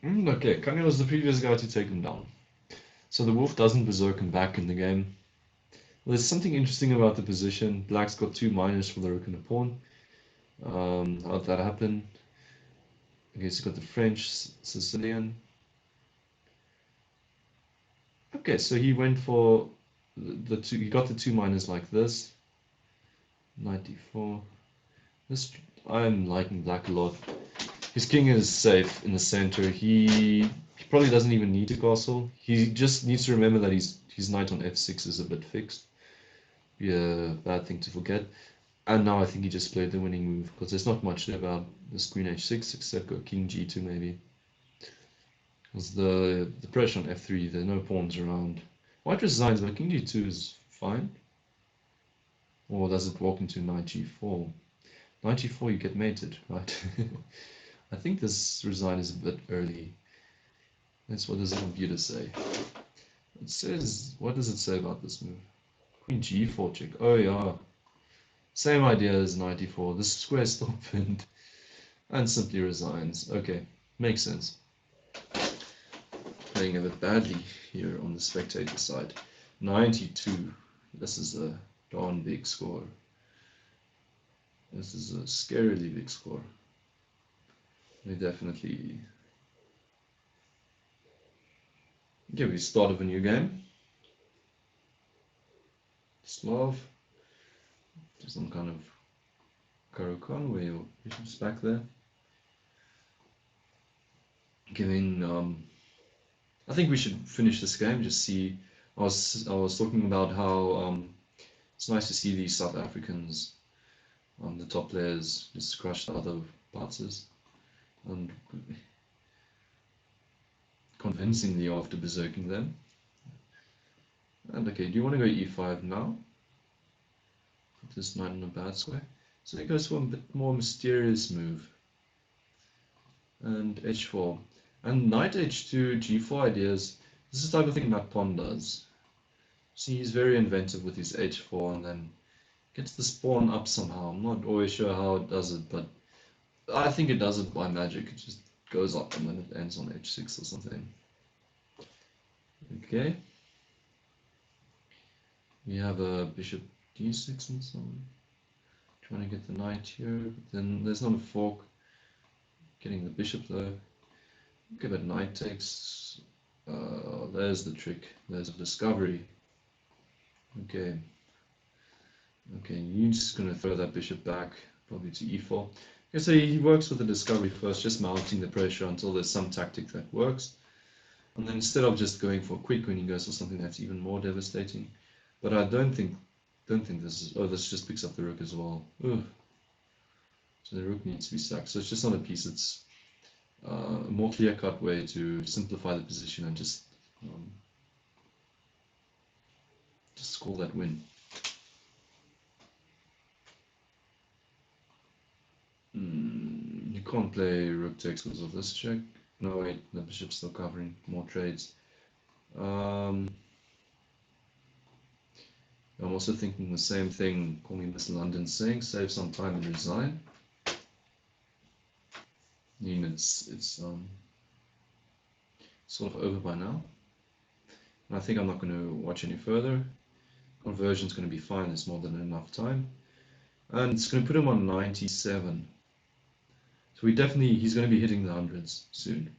Speaker 1: Okay, Kanye was the previous guy to take him down. So the wolf doesn't berserk him back in the game. Well, there's something interesting about the position. Black's got 2 minors for the rook and the pawn. How'd that happen? Okay, he's got the French, Sicilian. Okay, so he went for the two. He got the 2 minors like this. 94. This I'm liking black a lot. His king is safe in the center. He probably doesn't even need to castle. He just needs to remember that his knight on f6 is a bit fixed. Be a bad thing to forget. And now I think he just played the winning move because there's not much about this queen h6 except go king g2 maybe. Because the pressure on f3, there are no pawns around. White resigns, but king g2 is fine. Or does it walk into knight g4? Knight g4 you get mated, right? I think this resign is a bit early. That's what does the computer say. It says, what does it say about this move? Queen g4 check. Oh yeah. Same idea as knight e4. This square is still pinned. And simply resigns. Okay, makes sense. Playing a bit badly here on the spectator side. 92. This is a darn big score. This is a scarily big score. We definitely give the start of a new game. Slav. Some kind of Karokan where your bishop's back there. Giving I think we should finish this game, just see. I was talking about how it's nice to see these South Africans, the top players, just crush the other parts and convincingly after berserking them. And okay, do you want to go e5 now? Put this knight in a bad square. So he goes for a bit more mysterious move. And h4. And knight h2, g4 ideas, this is the type of thing that pawn does. See, he's very inventive with his h4 and then gets the pawn up somehow. I'm not always sure how it does it, but I think it does it by magic. It just goes up and then it ends on h6 or something. Okay. We have a bishop d6 and so on. Trying to get the knight here, but then there's not a fork. Getting the bishop though. Okay, but knight takes. There's the trick. There's a discovery. Okay. Okay, you're just gonna throw that bishop back, probably to e4. Okay, so he works with the discovery first, just mounting the pressure until there's some tactic that works. And then instead of just going for a quick win, he goes for something that's even more devastating. But I don't think this is. Oh, this just picks up the rook as well. Ugh. So the rook needs to be sacked. So it's just not a piece. It's a more clear-cut way to simplify the position and just score that win. You can't play rook takes because of this check. No, wait, the bishop's still covering more trades. I'm also thinking the same thing. Call me Miss London saying, save some time and resign. I mean, it's sort of over by now. And I think I'm not going to watch any further. Conversion's going to be fine. There's more than enough time. And it's going to put him on 97. So he's going to be hitting the hundreds soon.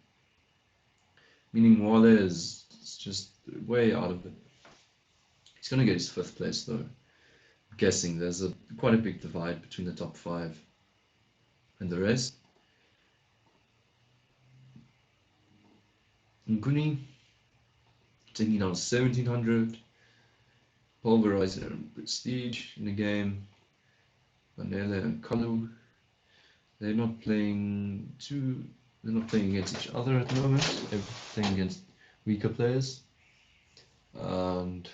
Speaker 1: Meaning Mwale is just way out of it. He's going to get his 5th place though. I'm guessing there's quite a big divide between the top 5 and the rest. Mnguni taking down 1700. Pulverizer and Prestige in the game. Vanilla and Kalu. They're not playing against each other at the moment. They're playing against weaker players. And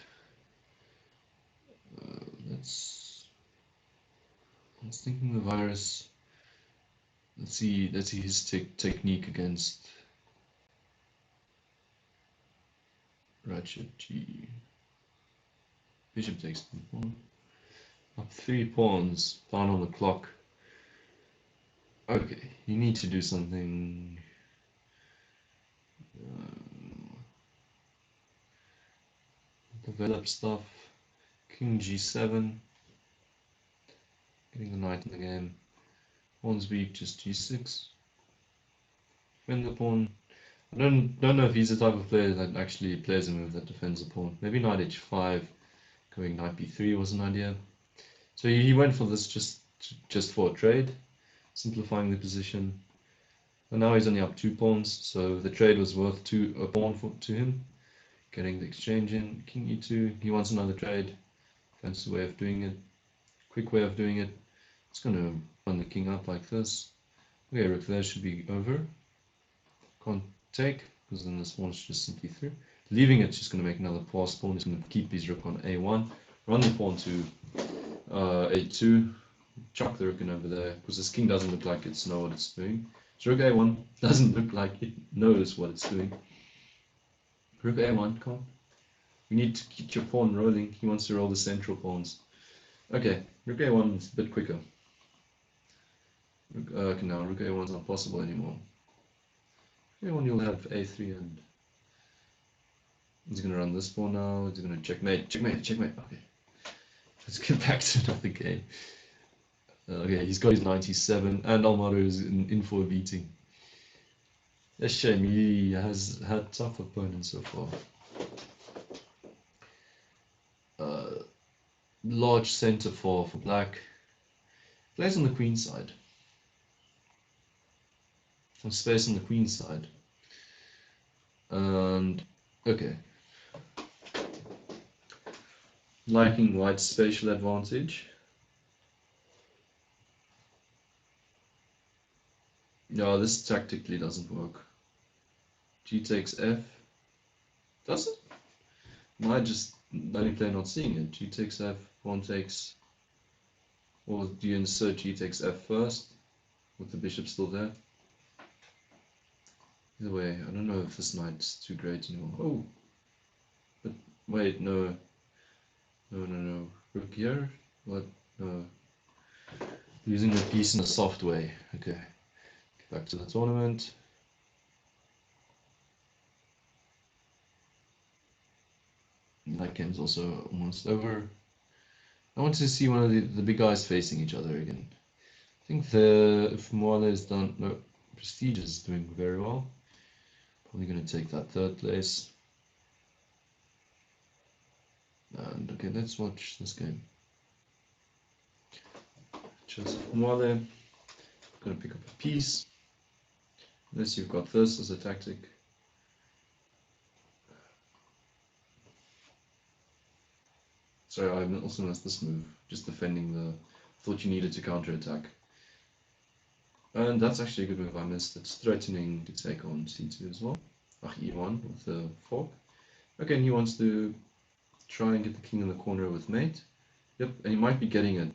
Speaker 1: let's thinking the virus. Let's see his technique against Ratchet G. Bishop takes 2 pawn. Up 3 pawns, down on the clock. Okay, you need to do something. develop stuff. King G7, getting the knight in the game. Pawn's weak, just G6. Defend the pawn. I don't know if he's the type of player that actually plays a move that defends the pawn. Maybe knight H5, going knight B3 was an idea. So he went for this just for a trade, simplifying the position. And now he's only up 2 pawns, so the trade was worth a pawn to him. Getting the exchange in, King E2. He wants another trade. Fancy way of doing it. Quick way of doing it. It's going to run the king up like this. Okay, rook there should be over. Can't take, because then this pawn is just simply through. Leaving it's just going to make another pass pawn. He's going to keep his rook on A1. Run the pawn to A2. Chuck the rook in over there, because this king doesn't look like it's know what it's doing. So rook A1 doesn't look like it knows what it's doing. Rook A1, come on. You need to keep your pawn rolling. He wants to roll the central pawns. Okay, rook A1 is a bit quicker. Okay, now rook A1 is not possible anymore. A1 you'll have A3 and he's going to run this pawn now. He's going to checkmate, checkmate, checkmate. Okay, let's get back to another game. Okay, he's got his 97 and Almaro is in for a beating. A shame, he has had tough opponents so far. Large center for black. Plays on the queen side. Some space on the queen side. And okay. Liking white's spatial advantage. No, this tactically doesn't work. G takes F. Does it? Am I just only play not seeing it? G takes F, pawn takes. Or do you insert G takes F first? With the bishop still there? Either way, I don't know if this knight's too great anymore. Oh! But wait, no. No. Rook here? What? No. Using the piece in a soft way. Okay. Back to the tournament. That game's also almost over. I want to see one of the big guys facing each other again. I think if Mwale is done, no, Prestige is doing very well. Probably going to take that third place. And okay, let's watch this game. Just Mwale, going to pick up a piece. Unless you've got this as a tactic. Sorry, I also missed this move. Just defending the. Thought you needed to counterattack. And that's actually a good move I missed. It's threatening to take on C2 as well. E1 with the fork. Okay, and he wants to try and get the king in the corner with mate. Yep, and he might be getting it.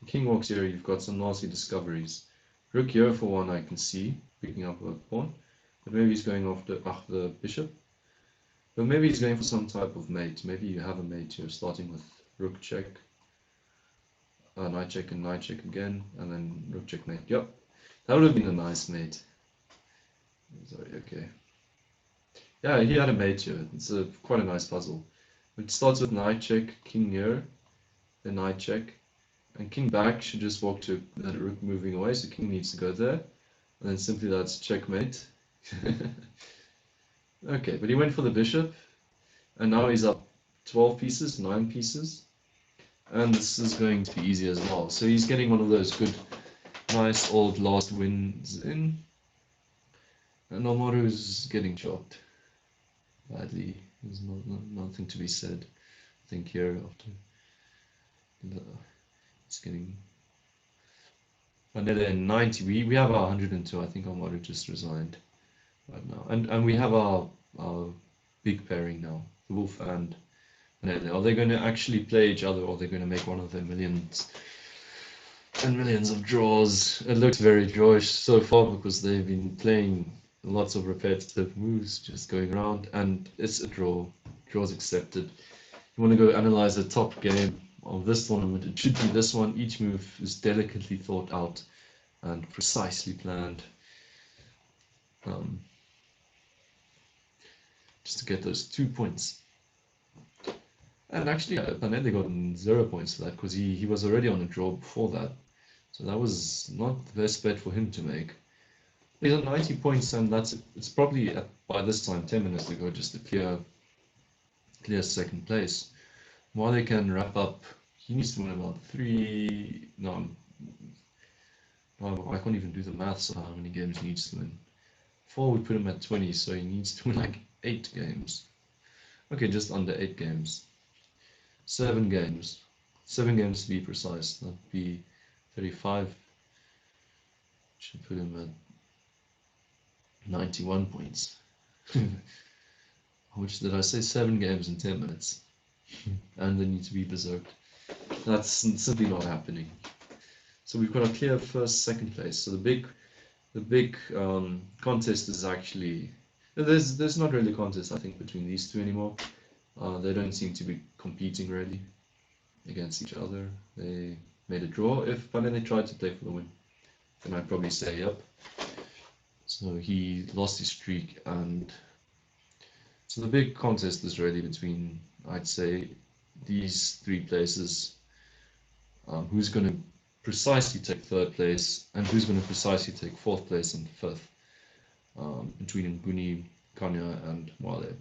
Speaker 1: The king walks here, you've got some nasty discoveries. Rook here for one I can see, picking up a pawn. But maybe he's going after the bishop. But maybe he's going for some type of mate. Maybe you have a mate here, starting with rook check, knight check and knight check again, and then rook check mate. Yep, that would have been a nice mate. Sorry, okay. Yeah, he had a mate here. It's quite a nice puzzle. It starts with knight check, king here, then knight check, and king back should just walk to the rook moving away, so king needs to go there, and then simply that's checkmate. Okay, but he went for the bishop, and now he's up 12 pieces, 9 pieces, and this is going to be easy as well. So he's getting one of those good, nice old last wins in, and Almaro is getting chopped badly. There's nothing to be said, I think, here after it's getting another 90. We have our 102. I think Almaro just resigned right now, and we have our big pairing now, the Wolf and Manele. Are they going to actually play each other, or are they going to make one of their millions and millions of draws? It looks very drawish so far because they've been playing lots of repetitive moves just going around, and it's a draw. Draws accepted. You want to go analyze the top game of this tournament, it should be this one. Each move is delicately thought out and precisely planned. Just to get those 2 points. And actually, Panelli got 0 points for that because he was already on a draw before that. So that was not the best bet for him to make. He's on 90 points, and it's probably by this time 10 minutes ago just a clear second place. Mwale can wrap up. He needs to win about 3. No, I can't even do the maths of how many games he needs to win. 4 would put him at 20, so he needs to win like 8 games. Okay, just under 8 games. 7 games. 7 games to be precise. That'd be 35. Should put him at 91 points. Which did I say? 7 games in 10 minutes. And they need to be berserked. That's simply not happening. So we've got a clear first, second place. So the big contest is actually there's not really a contest, I think, between these two anymore. They don't seem to be competing really against each other. They made a draw. If Panene tried to play for the win, then I'd probably say yep. So he lost his streak, and so the big contest is really between, I'd say, these 3 places. Who's going to precisely take 3rd place, and who's going to precisely take 4th place and 5th, between Mnguni, Kanya, and Mwale.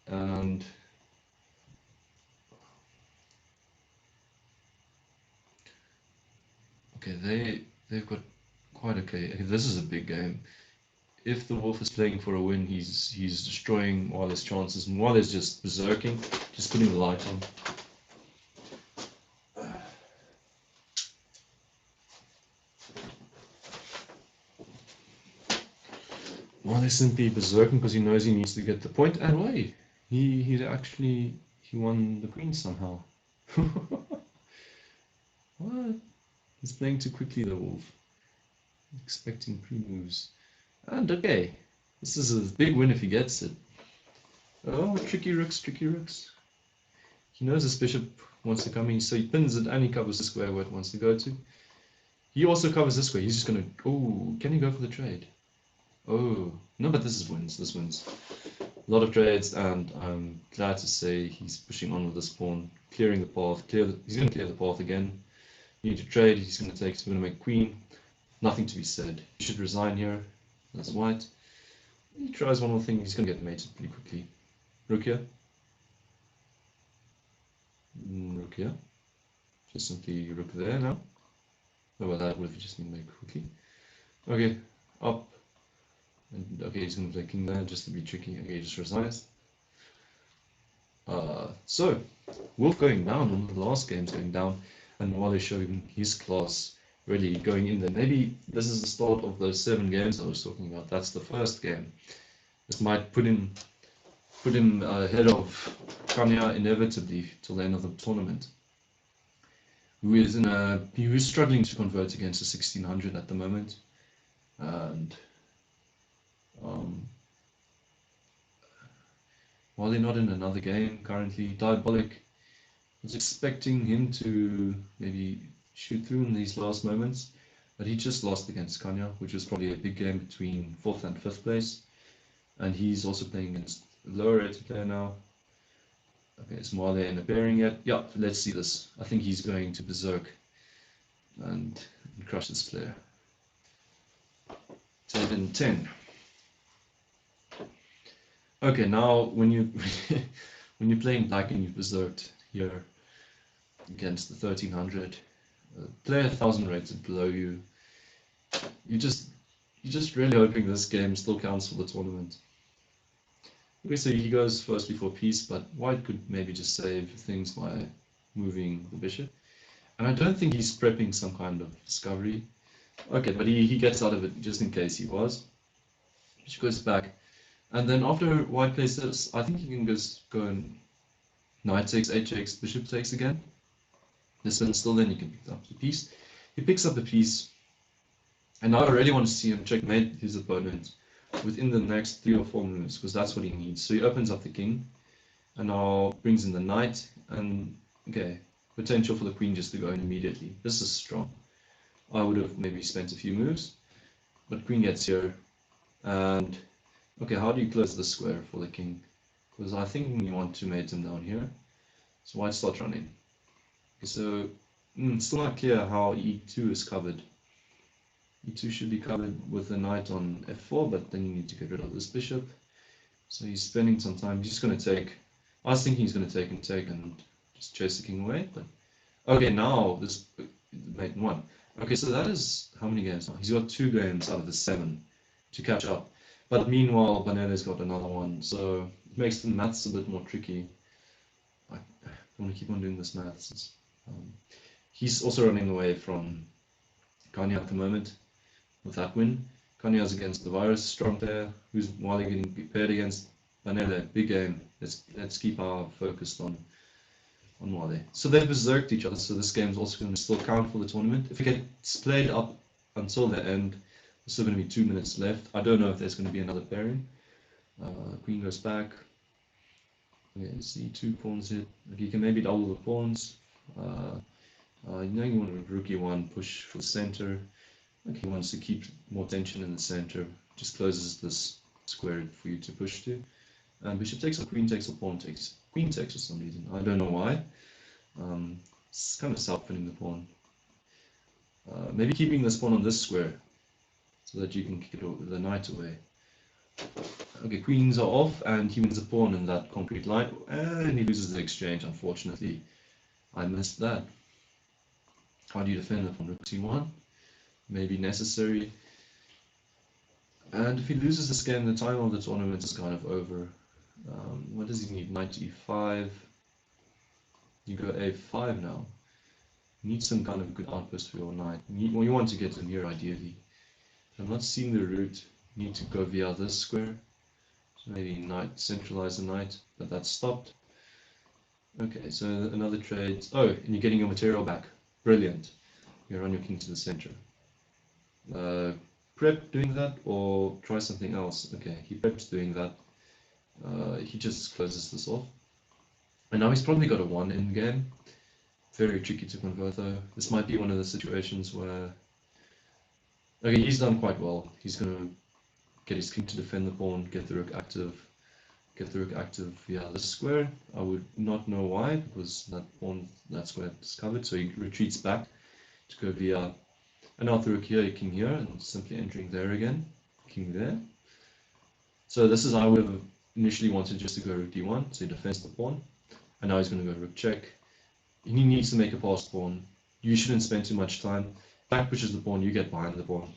Speaker 1: And okay, they've got quite okay. This is a big game. If the Wolf is playing for a win, he's destroying Mwale's chances. Mwale's just berserking, just putting the light on. Mwale's simply berserking because he knows he needs to get the point. And wait, he won the queen somehow. What? He's playing too quickly, the Wolf. Expecting pre-moves. And okay, this is a big win if he gets it. Oh, tricky rooks, tricky rooks. He knows his bishop wants to come in, so he pins it and he covers the square where it wants to go to. He also covers this square. He's just going to... Oh, can he go for the trade? Oh, no, but this wins. This wins. A lot of trades, and I'm glad to say he's pushing on with this pawn, clearing the path. He's going to clear the path again. You need to trade. He's going to make queen. Nothing to be said. He should resign here. That's white. He tries one more thing. He's going to get mated pretty quickly. Rook here. Rook here. Just simply rook there now. Oh, well, that would have just been made quickly. Okay, up. And okay, he's going to play king there just to be tricky. Okay, he just resigns. So, Wolf going down. One of the last games going down. And Mwale showing his class really going in there. Maybe this is the start of those 7 games I was talking about. That's the first game. This might put him ahead of Kanya inevitably till the end of the tournament. He was struggling to convert against the 1600 at the moment, and while they're not in another game currently, Diabolic was expecting him to maybe shoot through in these last moments, but he just lost against Kanya, which was probably a big game between 4th and 5th place, and he's also playing against a lower rated player now. Okay, it's Mwale in a pairing yet. Yeah, let's see this. I think he's going to berserk and crush this player. 7-10. Okay, now when you're playing black and you've berserked here against the 1300, player 1000 rated below you, you're just really hoping this game still counts for the tournament. Okay, so he goes firstly for peace, but white could maybe just save things by moving the bishop. And I don't think he's prepping some kind of discovery. Okay, but he gets out of it just in case he was. Which goes back. And then after white plays this, I think he can just go and knight takes, h takes, bishop takes again. This one's still then, you can pick up the piece. He picks up the piece. And now I really want to see him checkmate his opponent within the next 3 or 4 moves, because that's what he needs. So he opens up the king, and now brings in the knight, and okay, potential for the queen just to go in immediately. This is strong. I would have maybe spent a few moves, but queen gets here, and okay, how do you close the square for the king? because I think we want to mate him down here. So white starts running. Okay, so it's still not clear how e2 is covered. e2 should be covered with a knight on f4, but then you need to get rid of this bishop. So he's spending some time. He's just going to take. I was thinking he's going to take and just chase the king away, but okay, now this mate won. Okay, so that is how many games now? He's got 2 games out of the 7 to catch up. But meanwhile, Banele's got another one, so it makes the maths a bit more tricky. I want to keep on doing this maths. He's also running away from Kanye at the moment with that win. Kanye's against the virus, strong player, who's Mwale getting paired against Banele, big game. Let's keep our focus on Mwale. So they've berserked each other, so this game's also going to still count for the tournament. If it gets played up until the end, there's still going to be 2 minutes left. I don't know if there's going to be another pairing. Queen goes back. Okay, see 2 pawns hit. Okay, you can maybe double the pawns. You know you want to rook e1, push for the center. Okay, he wants to keep more tension in the center. Just closes this square for you to push to. And bishop takes or queen takes or pawn takes. Queen takes for some reason. I don't know why. It's kind of self-winning the pawn. Maybe keeping this pawn on this square so that you can kick the knight away. Okay, queens are off and he wins a pawn in that concrete line. And he loses the exchange, unfortunately. I missed that. How do you defend the pawn? Rook c1? Maybe necessary. And if he loses this game, the time of the tournament is kind of over. What does he need? Knight e5. You go a5 now. You need some kind of good outpost for your knight. You want to get him here ideally. I'm not seeing the route. You need to go via this square. So maybe knight, centralize the knight, but that's stopped. Okay, so another trade. Oh, and you're getting your material back. Brilliant. You run your king to the center. Prep doing that or try something else. Okay, he preps doing that. He just closes this off. And now he's probably got a 1 in game. Very tricky to convert though. This might be one of the situations where... Okay, he's done quite well. He's going to get his king to defend the pawn, get the rook active. Get the rook active via this square. I would not know why, because that pawn, that square is covered. So he retreats back to go via... And now the rook here, king here, and simply entering there again. King there. So this is how I would have initially wanted just to go rook d1, so he defends the pawn. And now he's going to go rook check. He needs to make a passed pawn. You shouldn't spend too much time. Back pushes the pawn, you get behind the pawn.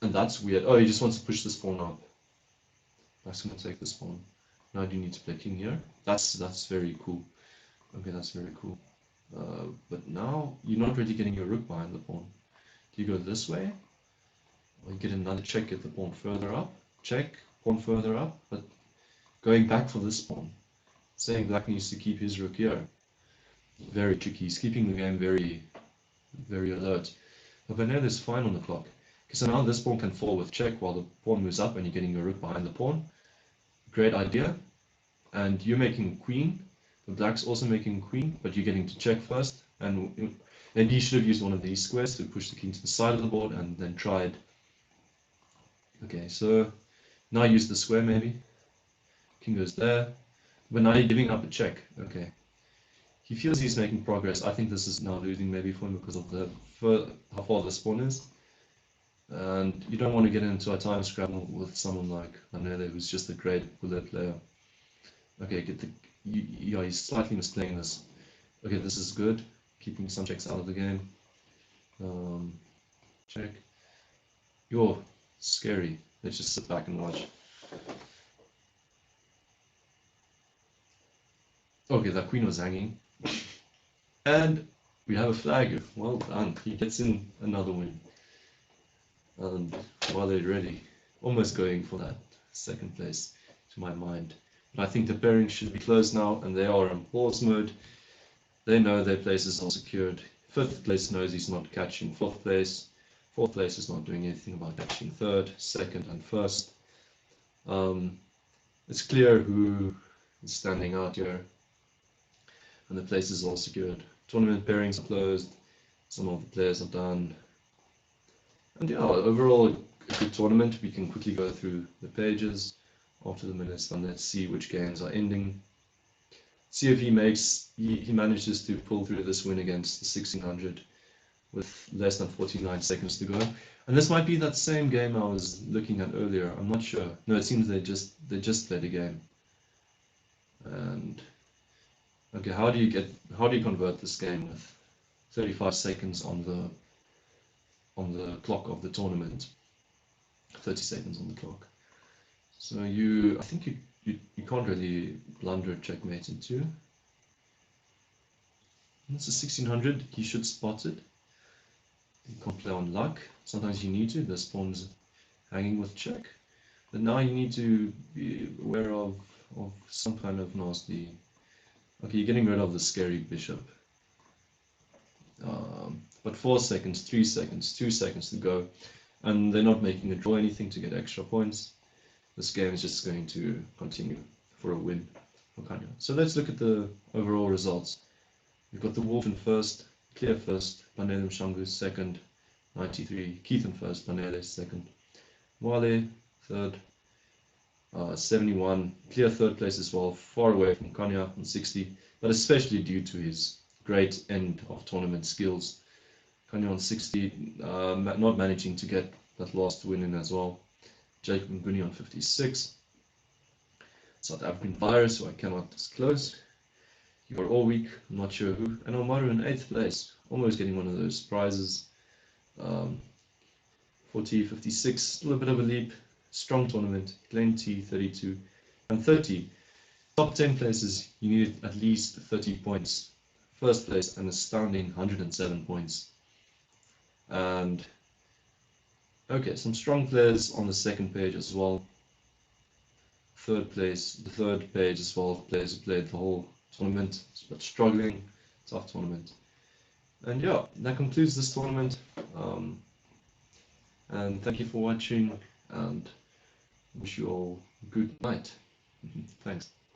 Speaker 1: And that's weird. Oh, he just wants to push this pawn up. That's going to take this pawn. Now do you need to play king here? That's very cool. Okay, that's very cool. But now you're not really getting your rook behind the pawn. Do you go this way? Or you get another check, get the pawn further up. Check, pawn further up, but going back for this pawn. Saying black needs to keep his rook here. Very tricky. He's keeping the game very, very alert. But Banele is fine on the clock. Okay, so now this pawn can fall with check while the pawn moves up and you're getting your rook behind the pawn. Great idea. And you're making queen. The black's also making queen, but you're getting to check first. And he should have used one of these squares to push the king to the side of the board and then tried. Okay, so now use the square maybe. King goes there. But now you're giving up a check. Okay. He feels he's making progress. I think this is now losing maybe for him because of how far the pawn is. And you don't want to get into a time scramble with someone like Banele, who's just a great bullet player. Okay, yeah, he's slightly misplaying this. Okay, this is good. Keeping some checks out of the game. Check. You're scary. Let's just sit back and watch. Okay, that queen was hanging. And we have a flag. Well done. He gets in another win. And while they're ready, almost going for that second place to my mind. But I think the pairings should be closed now, and they are in pause mode. They know their places are secured. 5th place knows he's not catching 4th place. 4th place is not doing anything about catching 3rd, 2nd, and 1st. It's clear who is standing out here. And the places are all secured. Tournament pairings are closed. Some of the players are done. And yeah, overall a good tournament. We can quickly go through the pages after the minutes, and let's see which games are ending. See if he manages to pull through this win against the 1600 with less than 49 seconds to go. And this might be that same game I was looking at earlier. I'm not sure. No, it seems they just played a game. And okay, how do you convert this game with 35 seconds on the clock of the tournament? 30 seconds on the clock. So I think you can't really blunder checkmate into. It's a 1600. You should spot it. You can't play on luck. Sometimes you need to. This pawn's hanging with check. But now you need to be aware of some kind of nasty. Okay, you're getting rid of the scary bishop. But 4 seconds, 3 seconds, 2 seconds to go. And they're not making a draw anything to get extra points. This game is just going to continue for a win. So let's look at the overall results. We've got the Wolf in first, Clear first, Panele Mhango second, 93, Keith in first, Panele second, Mwale third, 71, Clear third place as well, far away from Kanya on 60, but especially due to his great end of tournament skills. Kanya on 60, not managing to get that last win in as well. Jacob Mnguni on 56. South African virus, who I cannot disclose. You are all week, I'm not sure who. And Omaru in 8th place, almost getting one of those prizes. 40, 56, still a bit of a leap. Strong tournament. Glenn T, 32. And 30. Top 10 places, you needed at least 30 points. First place, an astounding 107 points. And okay, some strong players on the second page as well. Third place, the third page as well, players who played the whole tournament, but struggling, tough tournament. And yeah, that concludes this tournament. And thank you for watching, and wish you all good night. Thanks.